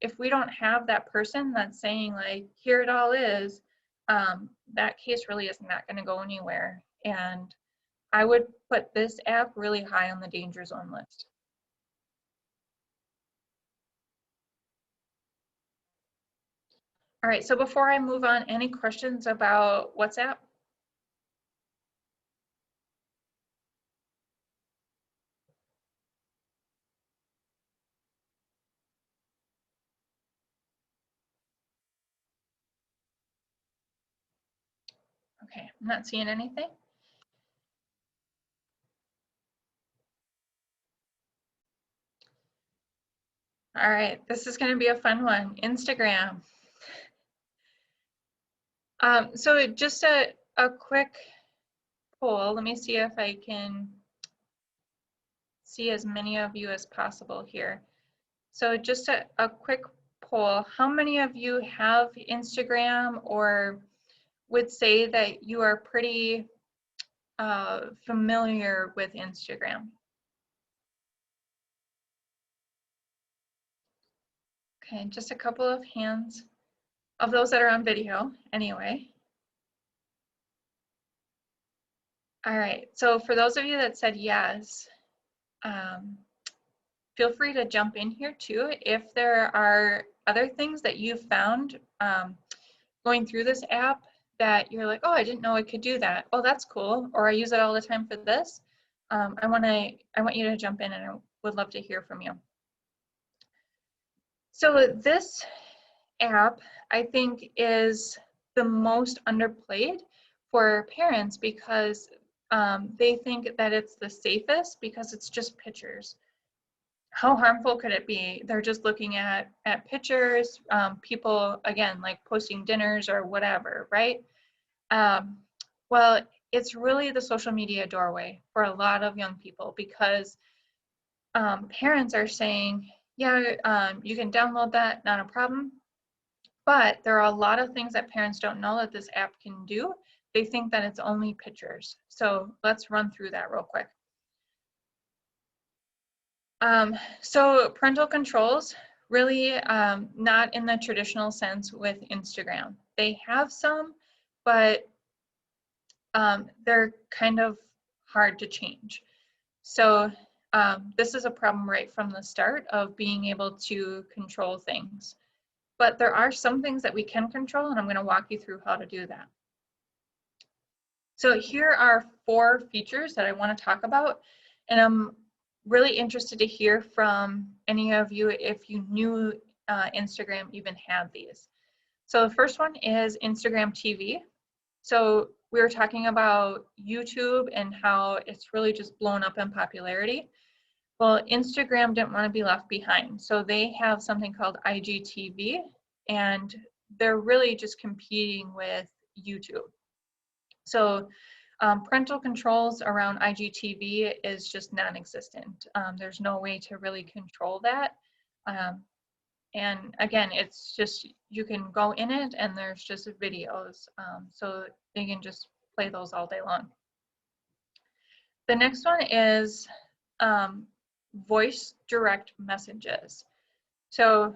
if we don't have that person that's saying like, here it all is, that case really is not going to go anywhere. And I would put this app really high on the danger zone list. All right, so before I move on, any questions about WhatsApp? Okay, I'm not seeing anything. All right, this is going to be a fun one. Instagram. So just a quick poll. Let me see if I can see as many of you as possible here. So just a quick poll. How many of you have Instagram or would say that you are pretty familiar with Instagram? Okay, just a couple of hands of those that are on video anyway. All right, so for those of you that said yes, feel free to jump in here too. If there are other things that you've found going through this app that you're like, oh, I didn't know I could do that. Oh, that's cool. Or I use it all the time for this. I want you to jump in, and I would love to hear from you. So this app, I think, is the most underplayed for parents because they think that it's the safest because it's just pictures. How harmful could it be? They're just looking at pictures, people, again, like posting dinners or whatever, right? Well, it's really the social media doorway for a lot of young people because parents are saying, yeah, you can download that, not a problem. But there are a lot of things that parents don't know that this app can do. They think that it's only pictures. So let's run through that real quick. So parental controls, really not in the traditional sense with Instagram. They have some, but they're kind of hard to change. So this is a problem right from the start of being able to control things. But there are some things that we can control, and I'm going to walk you through how to do that. So here are 4 features that I want to talk about, and I'm really interested to hear from any of you if you knew Instagram even had these. So the first one is Instagram TV. So we were talking about YouTube and how it's really just blown up in popularity. Well, Instagram didn't want to be left behind. So they have something called IGTV, and they're really just competing with YouTube. So parental controls around IGTV is just non-existent. There's no way to really control that. And again, it's just, you can go in it and there's just videos. So they can just play those all day long. The next one is voice direct messages. So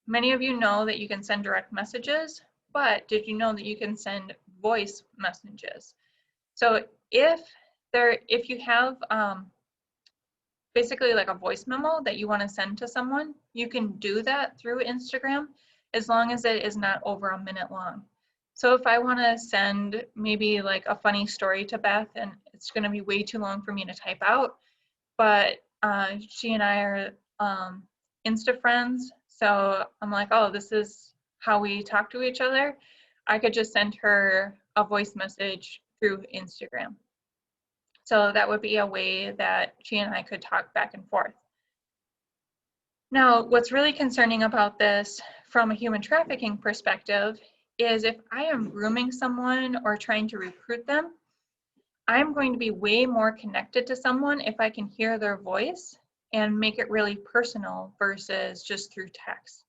many of you know that you can send direct messages, but did you know that you can send voice messages? So if you have basically like a voice memo that you want to send to someone, you can do that through Instagram as long as it is not over a minute long. So if I want to send maybe like a funny story to Beth and it's going to be way too long for me to type out, but she and I are Insta friends, so I'm like, oh, this is how we talk to each other. I could just send her a voice message through Instagram. So that would be a way that she and I could talk back and forth. Now, what's really concerning about this from a human trafficking perspective is if I am grooming someone or trying to recruit them, I'm going to be way more connected to someone if I can hear their voice and make it really personal versus just through text.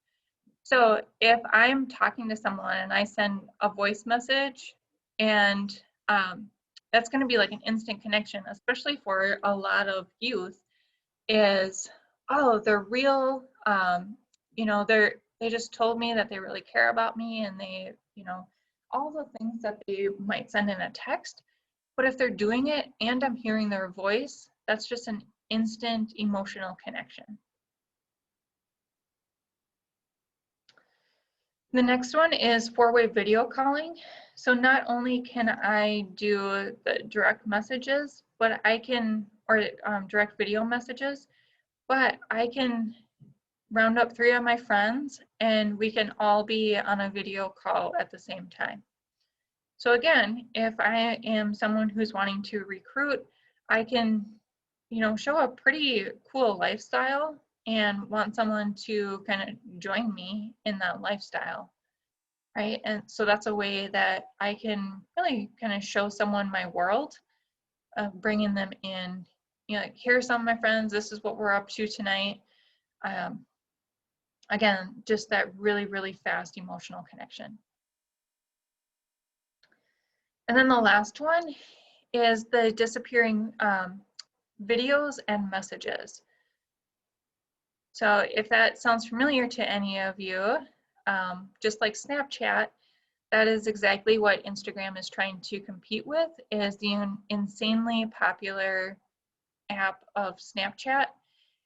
So if I'm talking to someone and I send a voice message, and that's going to be like an instant connection, especially for a lot of youth, is, oh, they're real, you know, they just told me that they really care about me, and they, you know, all the things that they might send in a text. But if they're doing it and I'm hearing their voice, that's just an instant emotional connection. The next one is four-way video calling. So not only can I do the direct messages, but I can, or direct video messages, but I can round up 3 of my friends and we can all be on a video call at the same time. So again, if I am someone who's wanting to recruit, I can, you know, show a pretty cool lifestyle and want someone to kind of join me in that lifestyle, right? And so that's a way that I can really kind of show someone my world, bringing them in, you know, like, here's some of my friends, this is what we're up to tonight. Again, just that really, really fast emotional connection. And then the last one is the disappearing videos and messages. So if that sounds familiar to any of you, just like Snapchat, that is exactly what Instagram is trying to compete with, is the insanely popular app of Snapchat.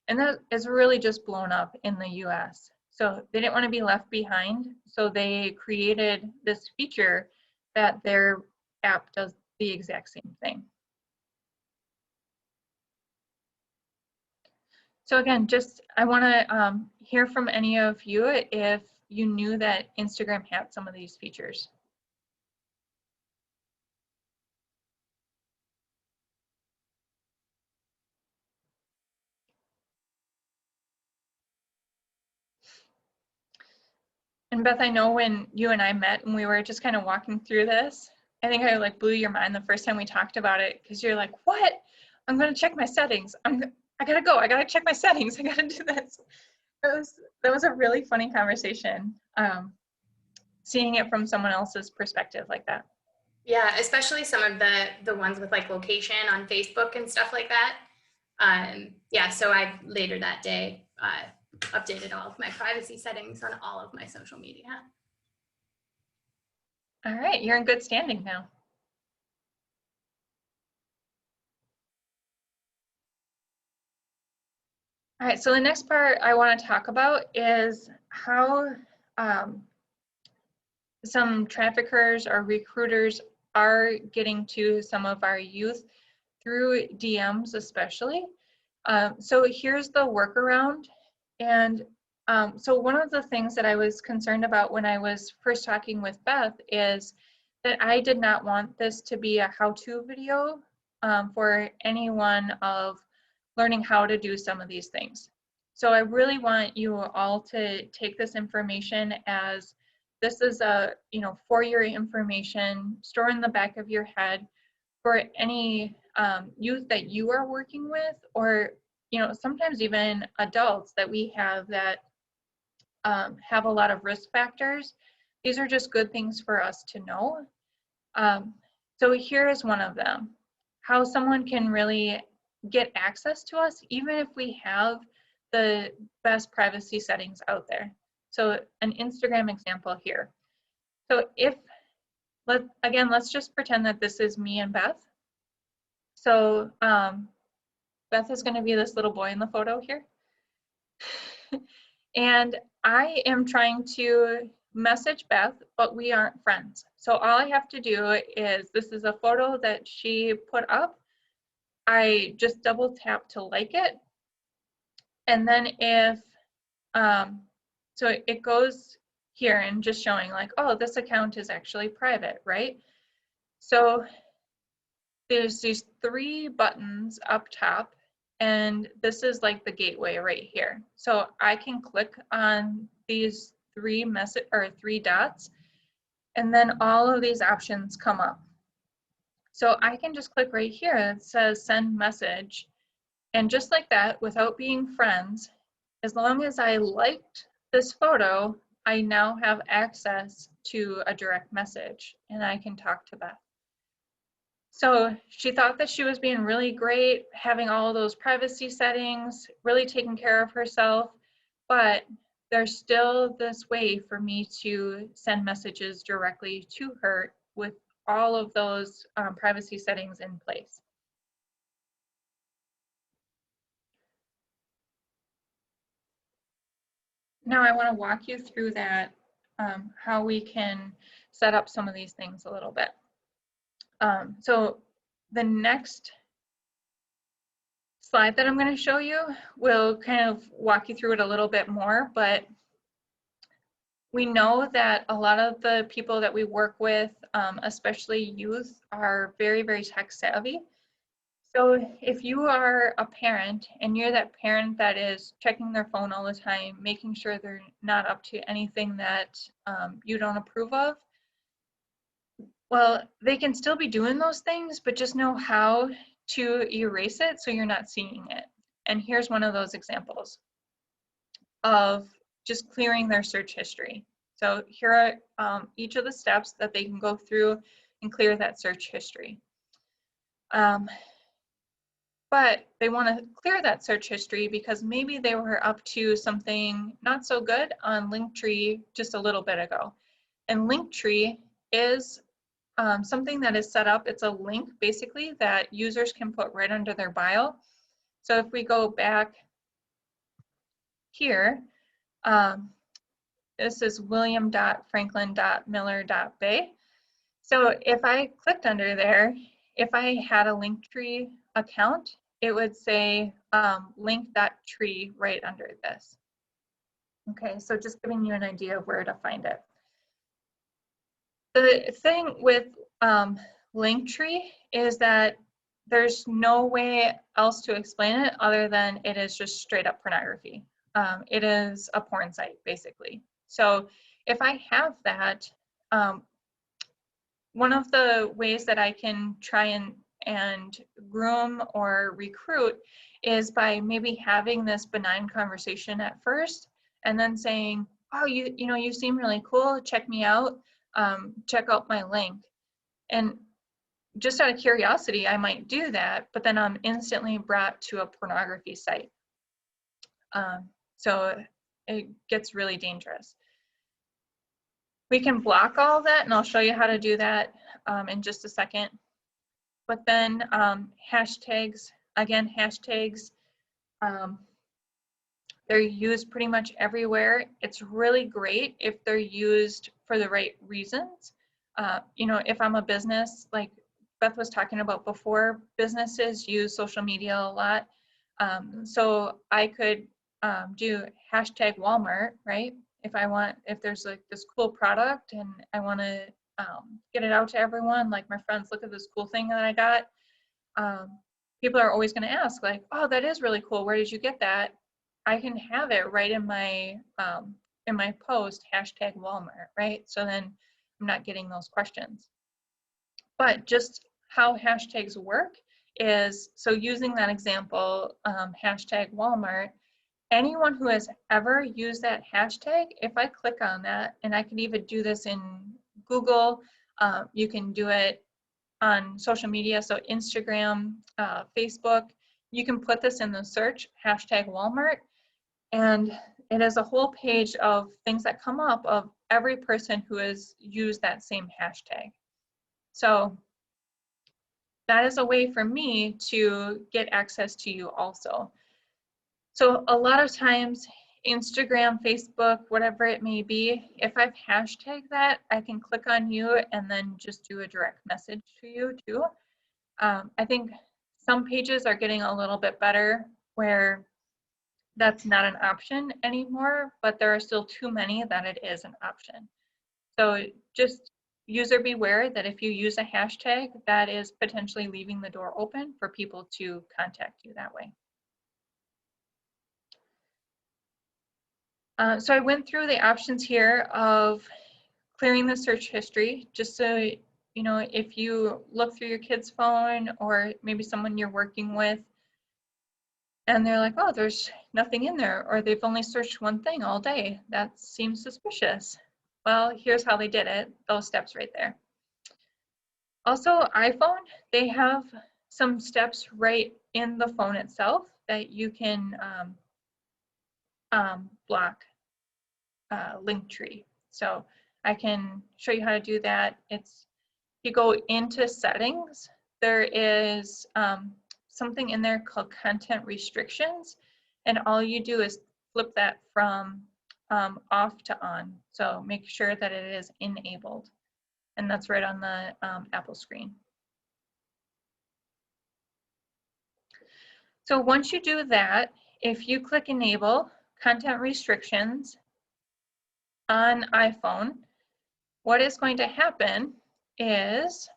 And that is really just blown up in the US. So they didn't want to be left behind. So they created this feature that their app does the exact same thing. So again, just I want to hear from any of you if you knew that Instagram had some of these features. And Beth, I know when you and I met and we were just kind of walking through this, I think I like blew your mind the first time we talked about it, because you're like, what? I'm going to check my settings. I gotta go. I gotta check my settings. I gotta do this. That was a really funny conversation, seeing it from someone else's perspective like that. Yeah, especially some of the ones with like location on Facebook and stuff like that. Yeah, so I later that day updated all of my privacy settings on all of my social media. All right, you're in good standing now. All right, so the next part I want to talk about is how some traffickers or recruiters are getting to some of our youth through DMs especially. So here's the workaround. And so one of the things that I was concerned about when I was first talking with Beth is that I did not want this to be a how-to video for anyone of learning how to do some of these things. So I really want you all to take this information as this is a, you know, for your information, store in the back of your head for any youth that you are working with, or, you know, sometimes even adults that we have that have a lot of risk factors. These are just good things for us to know. So here is one of them, how someone can really get access to us even if we have the best privacy settings out there. So an Instagram example here. So if, let's just pretend that this is me and Beth. So Beth is going to be this little boy in the photo here. And I am trying to message Beth, but we aren't friends. So all I have to do is, this is a photo that she put up. I just double tap to like it. And then if, so it goes here and just showing like, oh, this account is actually private, right? So there's these 3 buttons up top, and this is like the gateway right here. So I can click on these 3 dots, and then all of these options come up. So I can just click right here. It says send message. And just like that, without being friends, as long as I liked this photo, I now have access to a direct message and I can talk to Beth. So she thought that she was being really great, having all of those privacy settings, really taking care of herself, but there's still this way for me to send messages directly to her with all of those privacy settings in place. Now I want to walk you through that, how we can set up some of these things a little bit. So the next slide that I'm going to show you will kind of walk you through it a little bit more, but we know that a lot of the people that we work with, especially youth, are very, very tech savvy. So if you are a parent and you're that parent that is checking their phone all the time, making sure they're not up to anything that you don't approve of, well, they can still be doing those things, but just know how to erase it so you're not seeing it. And here's one of those examples of just clearing their search history. So here are each of the steps that they can go through and clear that search history. But they want to clear that search history because maybe they were up to something not so good on Linktree just a little bit ago. And Linktree is something that is set up. It's a link basically that users can put right under their bio. So if we go back here, this is william.franklin.miller.bay. So if I clicked under there, if I had a Linktree account, it would say link.tree right under this. Okay, so just giving you an idea of where to find it. The thing with Linktree is that there's no way else to explain it other than it is just straight up pornography. It is a porn site, basically. So if I have that, one of the ways that I can try and groom or recruit is by maybe having this benign conversation at first and then saying, oh, you know, you seem really cool, check me out, check out my link. And just out of curiosity, I might do that, but then I'm instantly brought to a pornography site. So it gets really dangerous. We can block all of that, and I'll show you how to do that in just a second. But then hashtags, again, hashtags, they're used pretty much everywhere. It's really great if they're used for the right reasons. You know, if I'm a business, like Beth was talking about before, businesses use social media a lot. So I could do hashtag Walmart, right? If there's like this cool product and I want to get it out to everyone, like my friends, look at this cool thing that I got. People are always going to ask like, oh, that is really cool. Where did you get that? I can have it right in my post, hashtag Walmart, right? So then I'm not getting those questions. But just how hashtags work is, so using that example, hashtag Walmart, anyone who has ever used that hashtag, if I click on that, and I can even do this in Google, you can do it on social media, so Instagram, Facebook, you can put this in the search, hashtag Walmart, and it is a whole page of things that come up of every person who has used that same hashtag. So that is a way for me to get access to you also. So a lot of times, Instagram, Facebook, whatever it may be, if I've hashtagged that, I can click on you and then just do a direct message to you too. I think some pages are getting a little bit better where that's not an option anymore, but there are still too many that it is an option. So just user beware that if you use a hashtag, that is potentially leaving the door open for people to contact you that way. So I went through the options here of clearing the search history, just so you know, if you look through your kid's phone or maybe someone you're working with and they're like, oh, there's nothing in there, or they've only searched one thing all day, that seems suspicious. Well, here's how they did it, those steps right there. Also, iPhone, they have some steps right in the phone itself that you can block Linktree. So I can show you how to do that. It's, if you go into settings, there is something in there called content restrictions, and all you do is flip that from off to on. So make sure that it is enabled, and that's right on the Apple screen. So once you do that, if you click enable content restrictions on iPhone, what is going to happen is,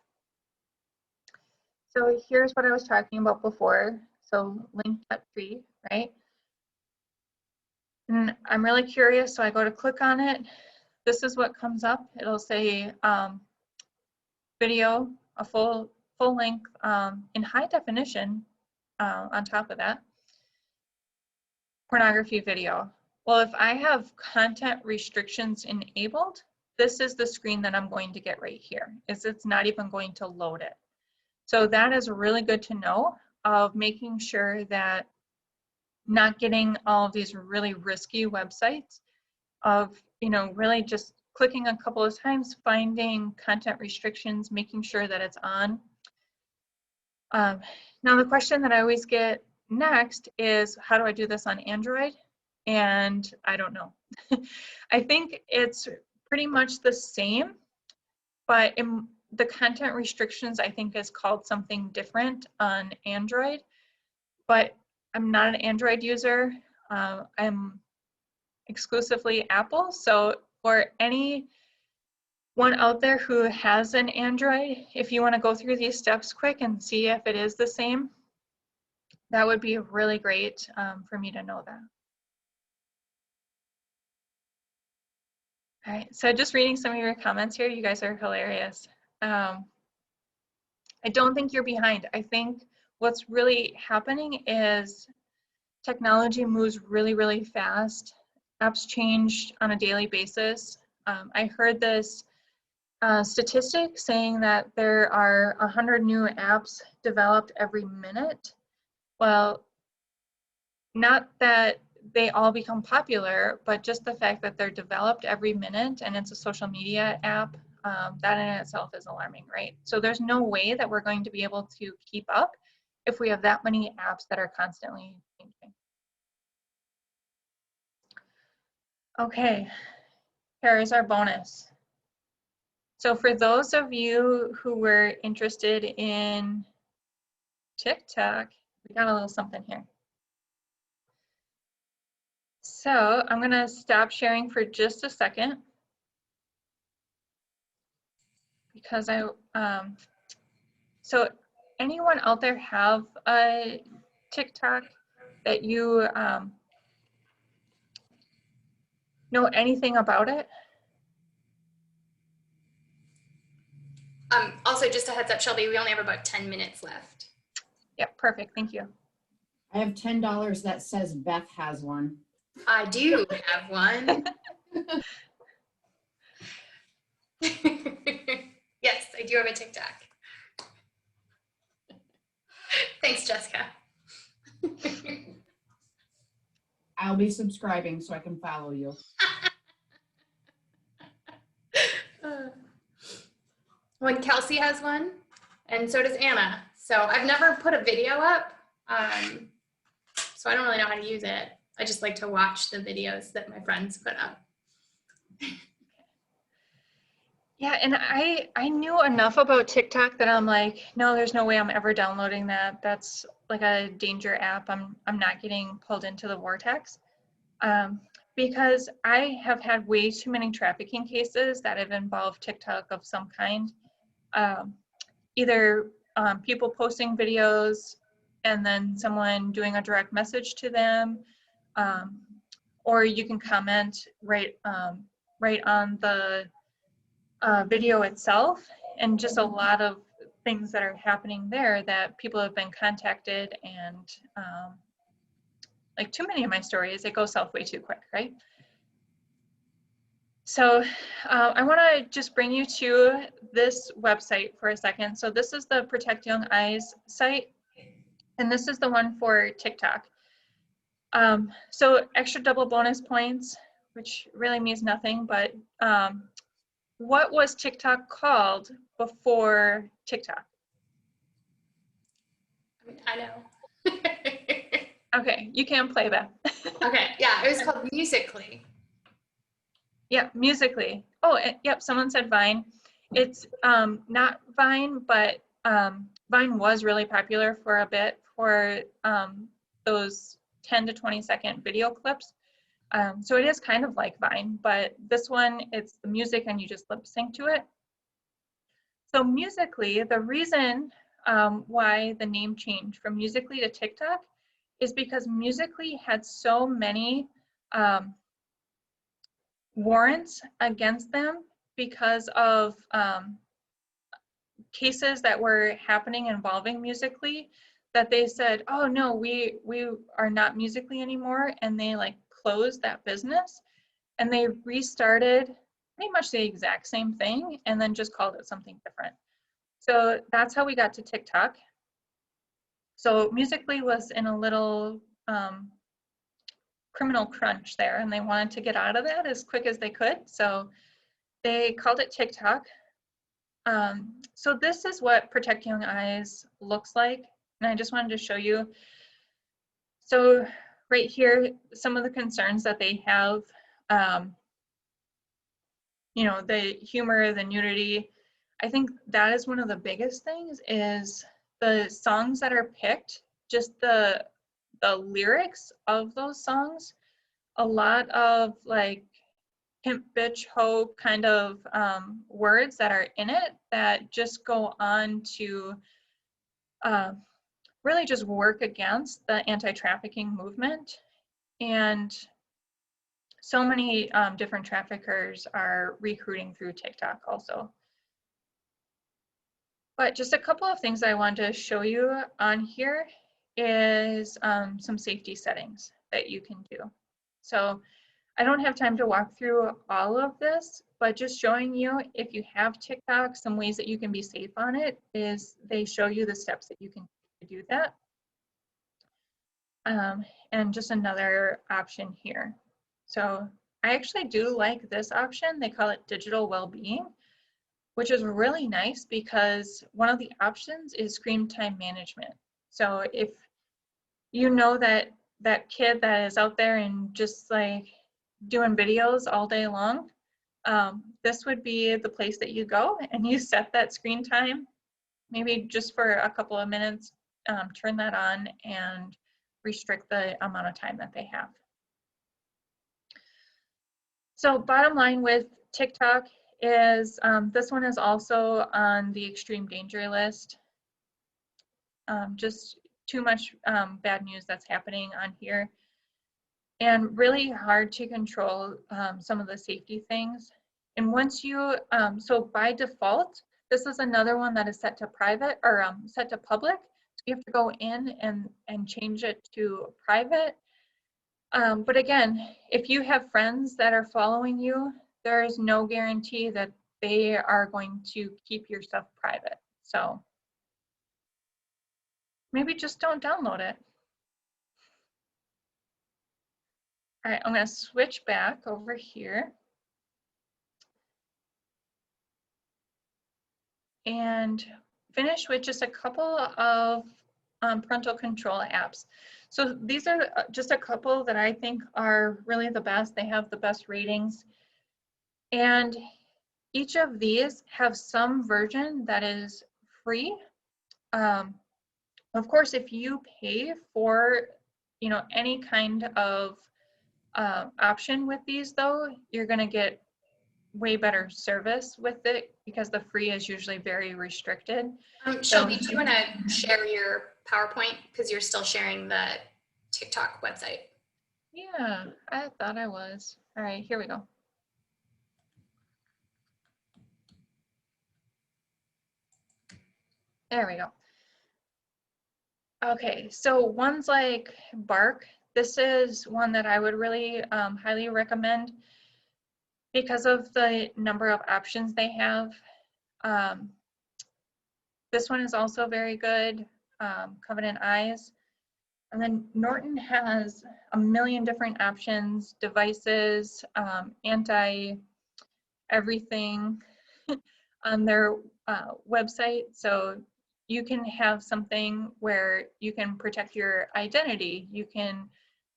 so here's what I was talking about before. So link.tree, right? And I'm really curious, so I go to click on it. This is what comes up. It'll say video, a full length in high definition on top of that. Pornography video. Well, if I have content restrictions enabled, this is the screen that I'm going to get right here. It's not even going to load it. So that is really good to know, of making sure that not getting all of these really risky websites, of, you know, really just clicking a couple of times, finding content restrictions, making sure that it's on. Now the question that I always get next is, how do I do this on Android? And I don't know. I think it's pretty much the same, but in the content restrictions, I think, is called something different on Android, but I'm not an Android user. I'm exclusively Apple. So for anyone out there who has an Android, if you want to go through these steps quick and see if it is the same, that would be really great for me to know that. All right, so just reading some of your comments here, you guys are hilarious. I don't think you're behind. I think what's really happening is technology moves really, really fast. Apps change on a daily basis. I heard this statistic saying that there are 100 new apps developed every minute. Well, not that they all become popular, but just the fact that they're developed every minute and it's a social media app, that in itself is alarming, right? So there's no way that we're going to be able to keep up if we have that many apps that are constantly changing. Okay, here is our bonus. So for those of you who were interested in TikTok, we got a little something here. So I'm gonna stop sharing for just a second because so anyone out there have a TikTok that you know anything about it? Also, just a heads up, Shelby, we only have about 10 minutes left. Yep, perfect, thank you. I have $10 that says Beth has one. I do have one. Yes, I do have a TikTok. Thanks, Jessica. I'll be subscribing so I can follow you. When Kelsey has one, and so does Anna. So I've never put a video up, so I don't really know how to use it. I just like to watch the videos that my friends put up. Yeah, and I knew enough about TikTok that I'm like, no, there's no way I'm ever downloading that. That's like a danger app. I'm not getting pulled into the vortex. Because I have had way too many trafficking cases that have involved TikTok of some kind. Either people posting videos and then someone doing a direct message to them, or you can comment right on the video itself, and just a lot of things that are happening there that people have been contacted, and like too many of my stories, it goes south way too quick, right? So I want to just bring you to this website for a second. So this is the Protect Young Eyes site, and this is the one for TikTok. So extra double bonus points, which really means nothing, but what was TikTok called before TikTok? I know. Okay, you can play that. Okay, yeah, it was called Musical.ly. Yeah, Musical.ly. Oh, yep, someone said Vine. It's not Vine, but Vine was really popular for a bit for those 10 to 20-second video clips. So it is kind of like Vine, but this one, it's the music and you just lip sync to it. So Musical.ly, the reason why the name changed from Musical.ly to TikTok is because Musical.ly had so many warrants against them because of cases that were happening involving Musical.ly, that they said, oh no, we are not Musical.ly anymore, and they like closed that business and they restarted pretty much the exact same thing and then just called it something different. So that's how we got to TikTok. So Musical.ly was in a little criminal crunch there, and they wanted to get out of that as quick as they could. So they called it TikTok. So this is what Protect Young Eyes looks like, and I just wanted to show you. So right here, some of the concerns that they have, you know, the humor, the nudity. I think that is one of the biggest things, is the songs that are picked, just the lyrics of those songs. A lot of like pimp, bitch, hoe kind of words that are in it that just go on to really just work against the anti-trafficking movement. And so many different traffickers are recruiting through TikTok also. But just a couple of things I want to show you on here is some safety settings that you can do. So I don't have time to walk through all of this, but just showing you, if you have TikTok, some ways that you can be safe on it is they show you the steps that you can do that. And just another option here. So I actually do like this option. They call it digital well-being, which is really nice because one of the options is screen time management. So if you know that that kid that is out there and just like doing videos all day long, this would be the place that you go and you set that screen time, maybe just for a couple of minutes, turn that on and restrict the amount of time that they have. So bottom line with TikTok is this one is also on the extreme danger list. Just too much bad news that's happening on here, and really hard to control some of the safety things. And once you, so by default, this is another one that is set to private or set to public. So you have to go in and change it to private. But again, if you have friends that are following you, there is no guarantee that they are going to keep your stuff private. So maybe just don't download it. All right, I'm going to switch back over here. And finish with just a couple of parental control apps. So these are just a couple that I think are really the best. They have the best ratings. And each of these have some version that is free. Of course, if you pay for, any kind of option with these, though, you're going to get way better service with it because the free is usually very restricted. Shelby, do you want to share your PowerPoint because you're still sharing the TikTok website? Yeah, I thought I was. All right, here we go. There we go. Okay, so ones like Bark, this is one that I would really highly recommend because of the number of options they have. This one is also very good, Covenant Eyes. And then Norton has a million different options, devices, anti-everything on their website. So you can have something where you can protect your identity. You can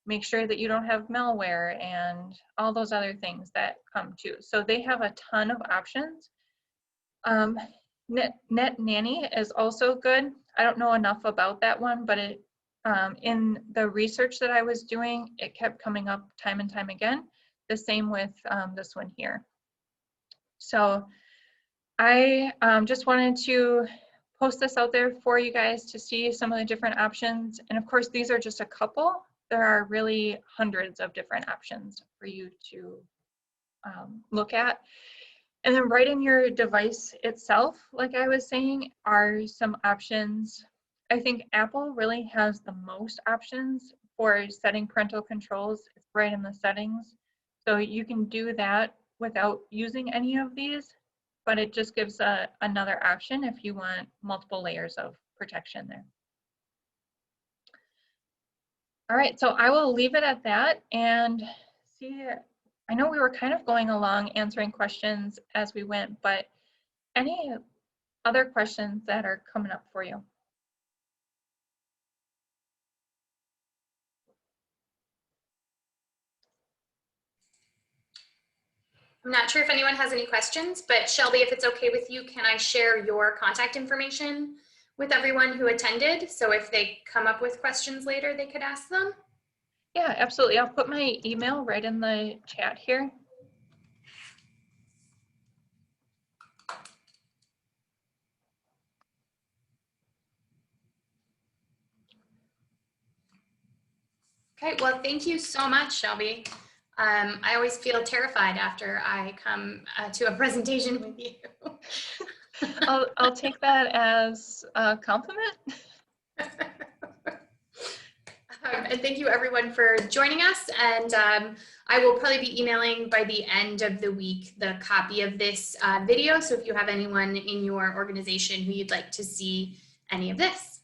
make sure that you don't have malware and all those other things that come too. So they have a ton of options. Net Nanny is also good. I don't know enough about that one, but it in the research that I was doing, it kept coming up time and time again. The same with this one here. So I just wanted to post this out there for you guys to see some of the different options. And of course, these are just a couple. There are really hundreds of different options for you to look at. And then right in your device itself, like I was saying, are some options. I think Apple really has the most options for setting parental controls. It's right in the settings. So you can do that without using any of these, but it just gives another option if you want multiple layers of protection there. All right, so I will leave it at that and see. I know we were kind of going along answering questions as we went, but any other questions that are coming up for you? I'm not sure if anyone has any questions, but Shelby, if it's okay with you, can I share your contact information with everyone who attended? So if they come up with questions later, they could ask them? Yeah, absolutely. I'll put my email right in the chat here. Okay, well, thank you so much, Shelby. I always feel terrified after I come to a presentation with you. I'll take that as a compliment. And thank you everyone for joining us. And I will probably be emailing by the end of the week the copy of this video. So if you have anyone in your organization who you'd like to see any of this.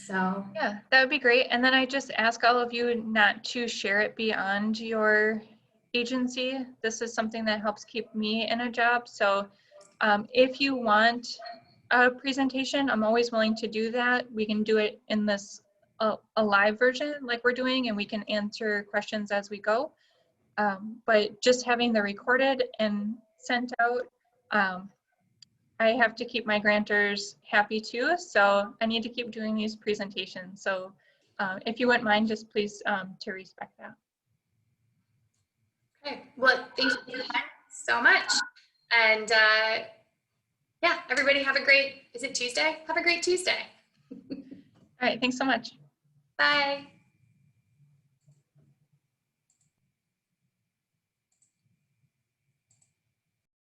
So yeah, that would be great. And then I just ask all of you not to share it beyond your agency. This is something that helps keep me in a job. So if you want a presentation, I'm always willing to do that. We can do it in this a live version like we're doing, and we can answer questions as we go. But just having the recorded and sent out, I have to keep my grantors happy too, so I need to keep doing these presentations. So if you wouldn't mind, just please to respect that. okay, well, thank you so much. And yeah, everybody have a great, is it Tuesday? Have a great Tuesday. All right, thanks so much. Bye.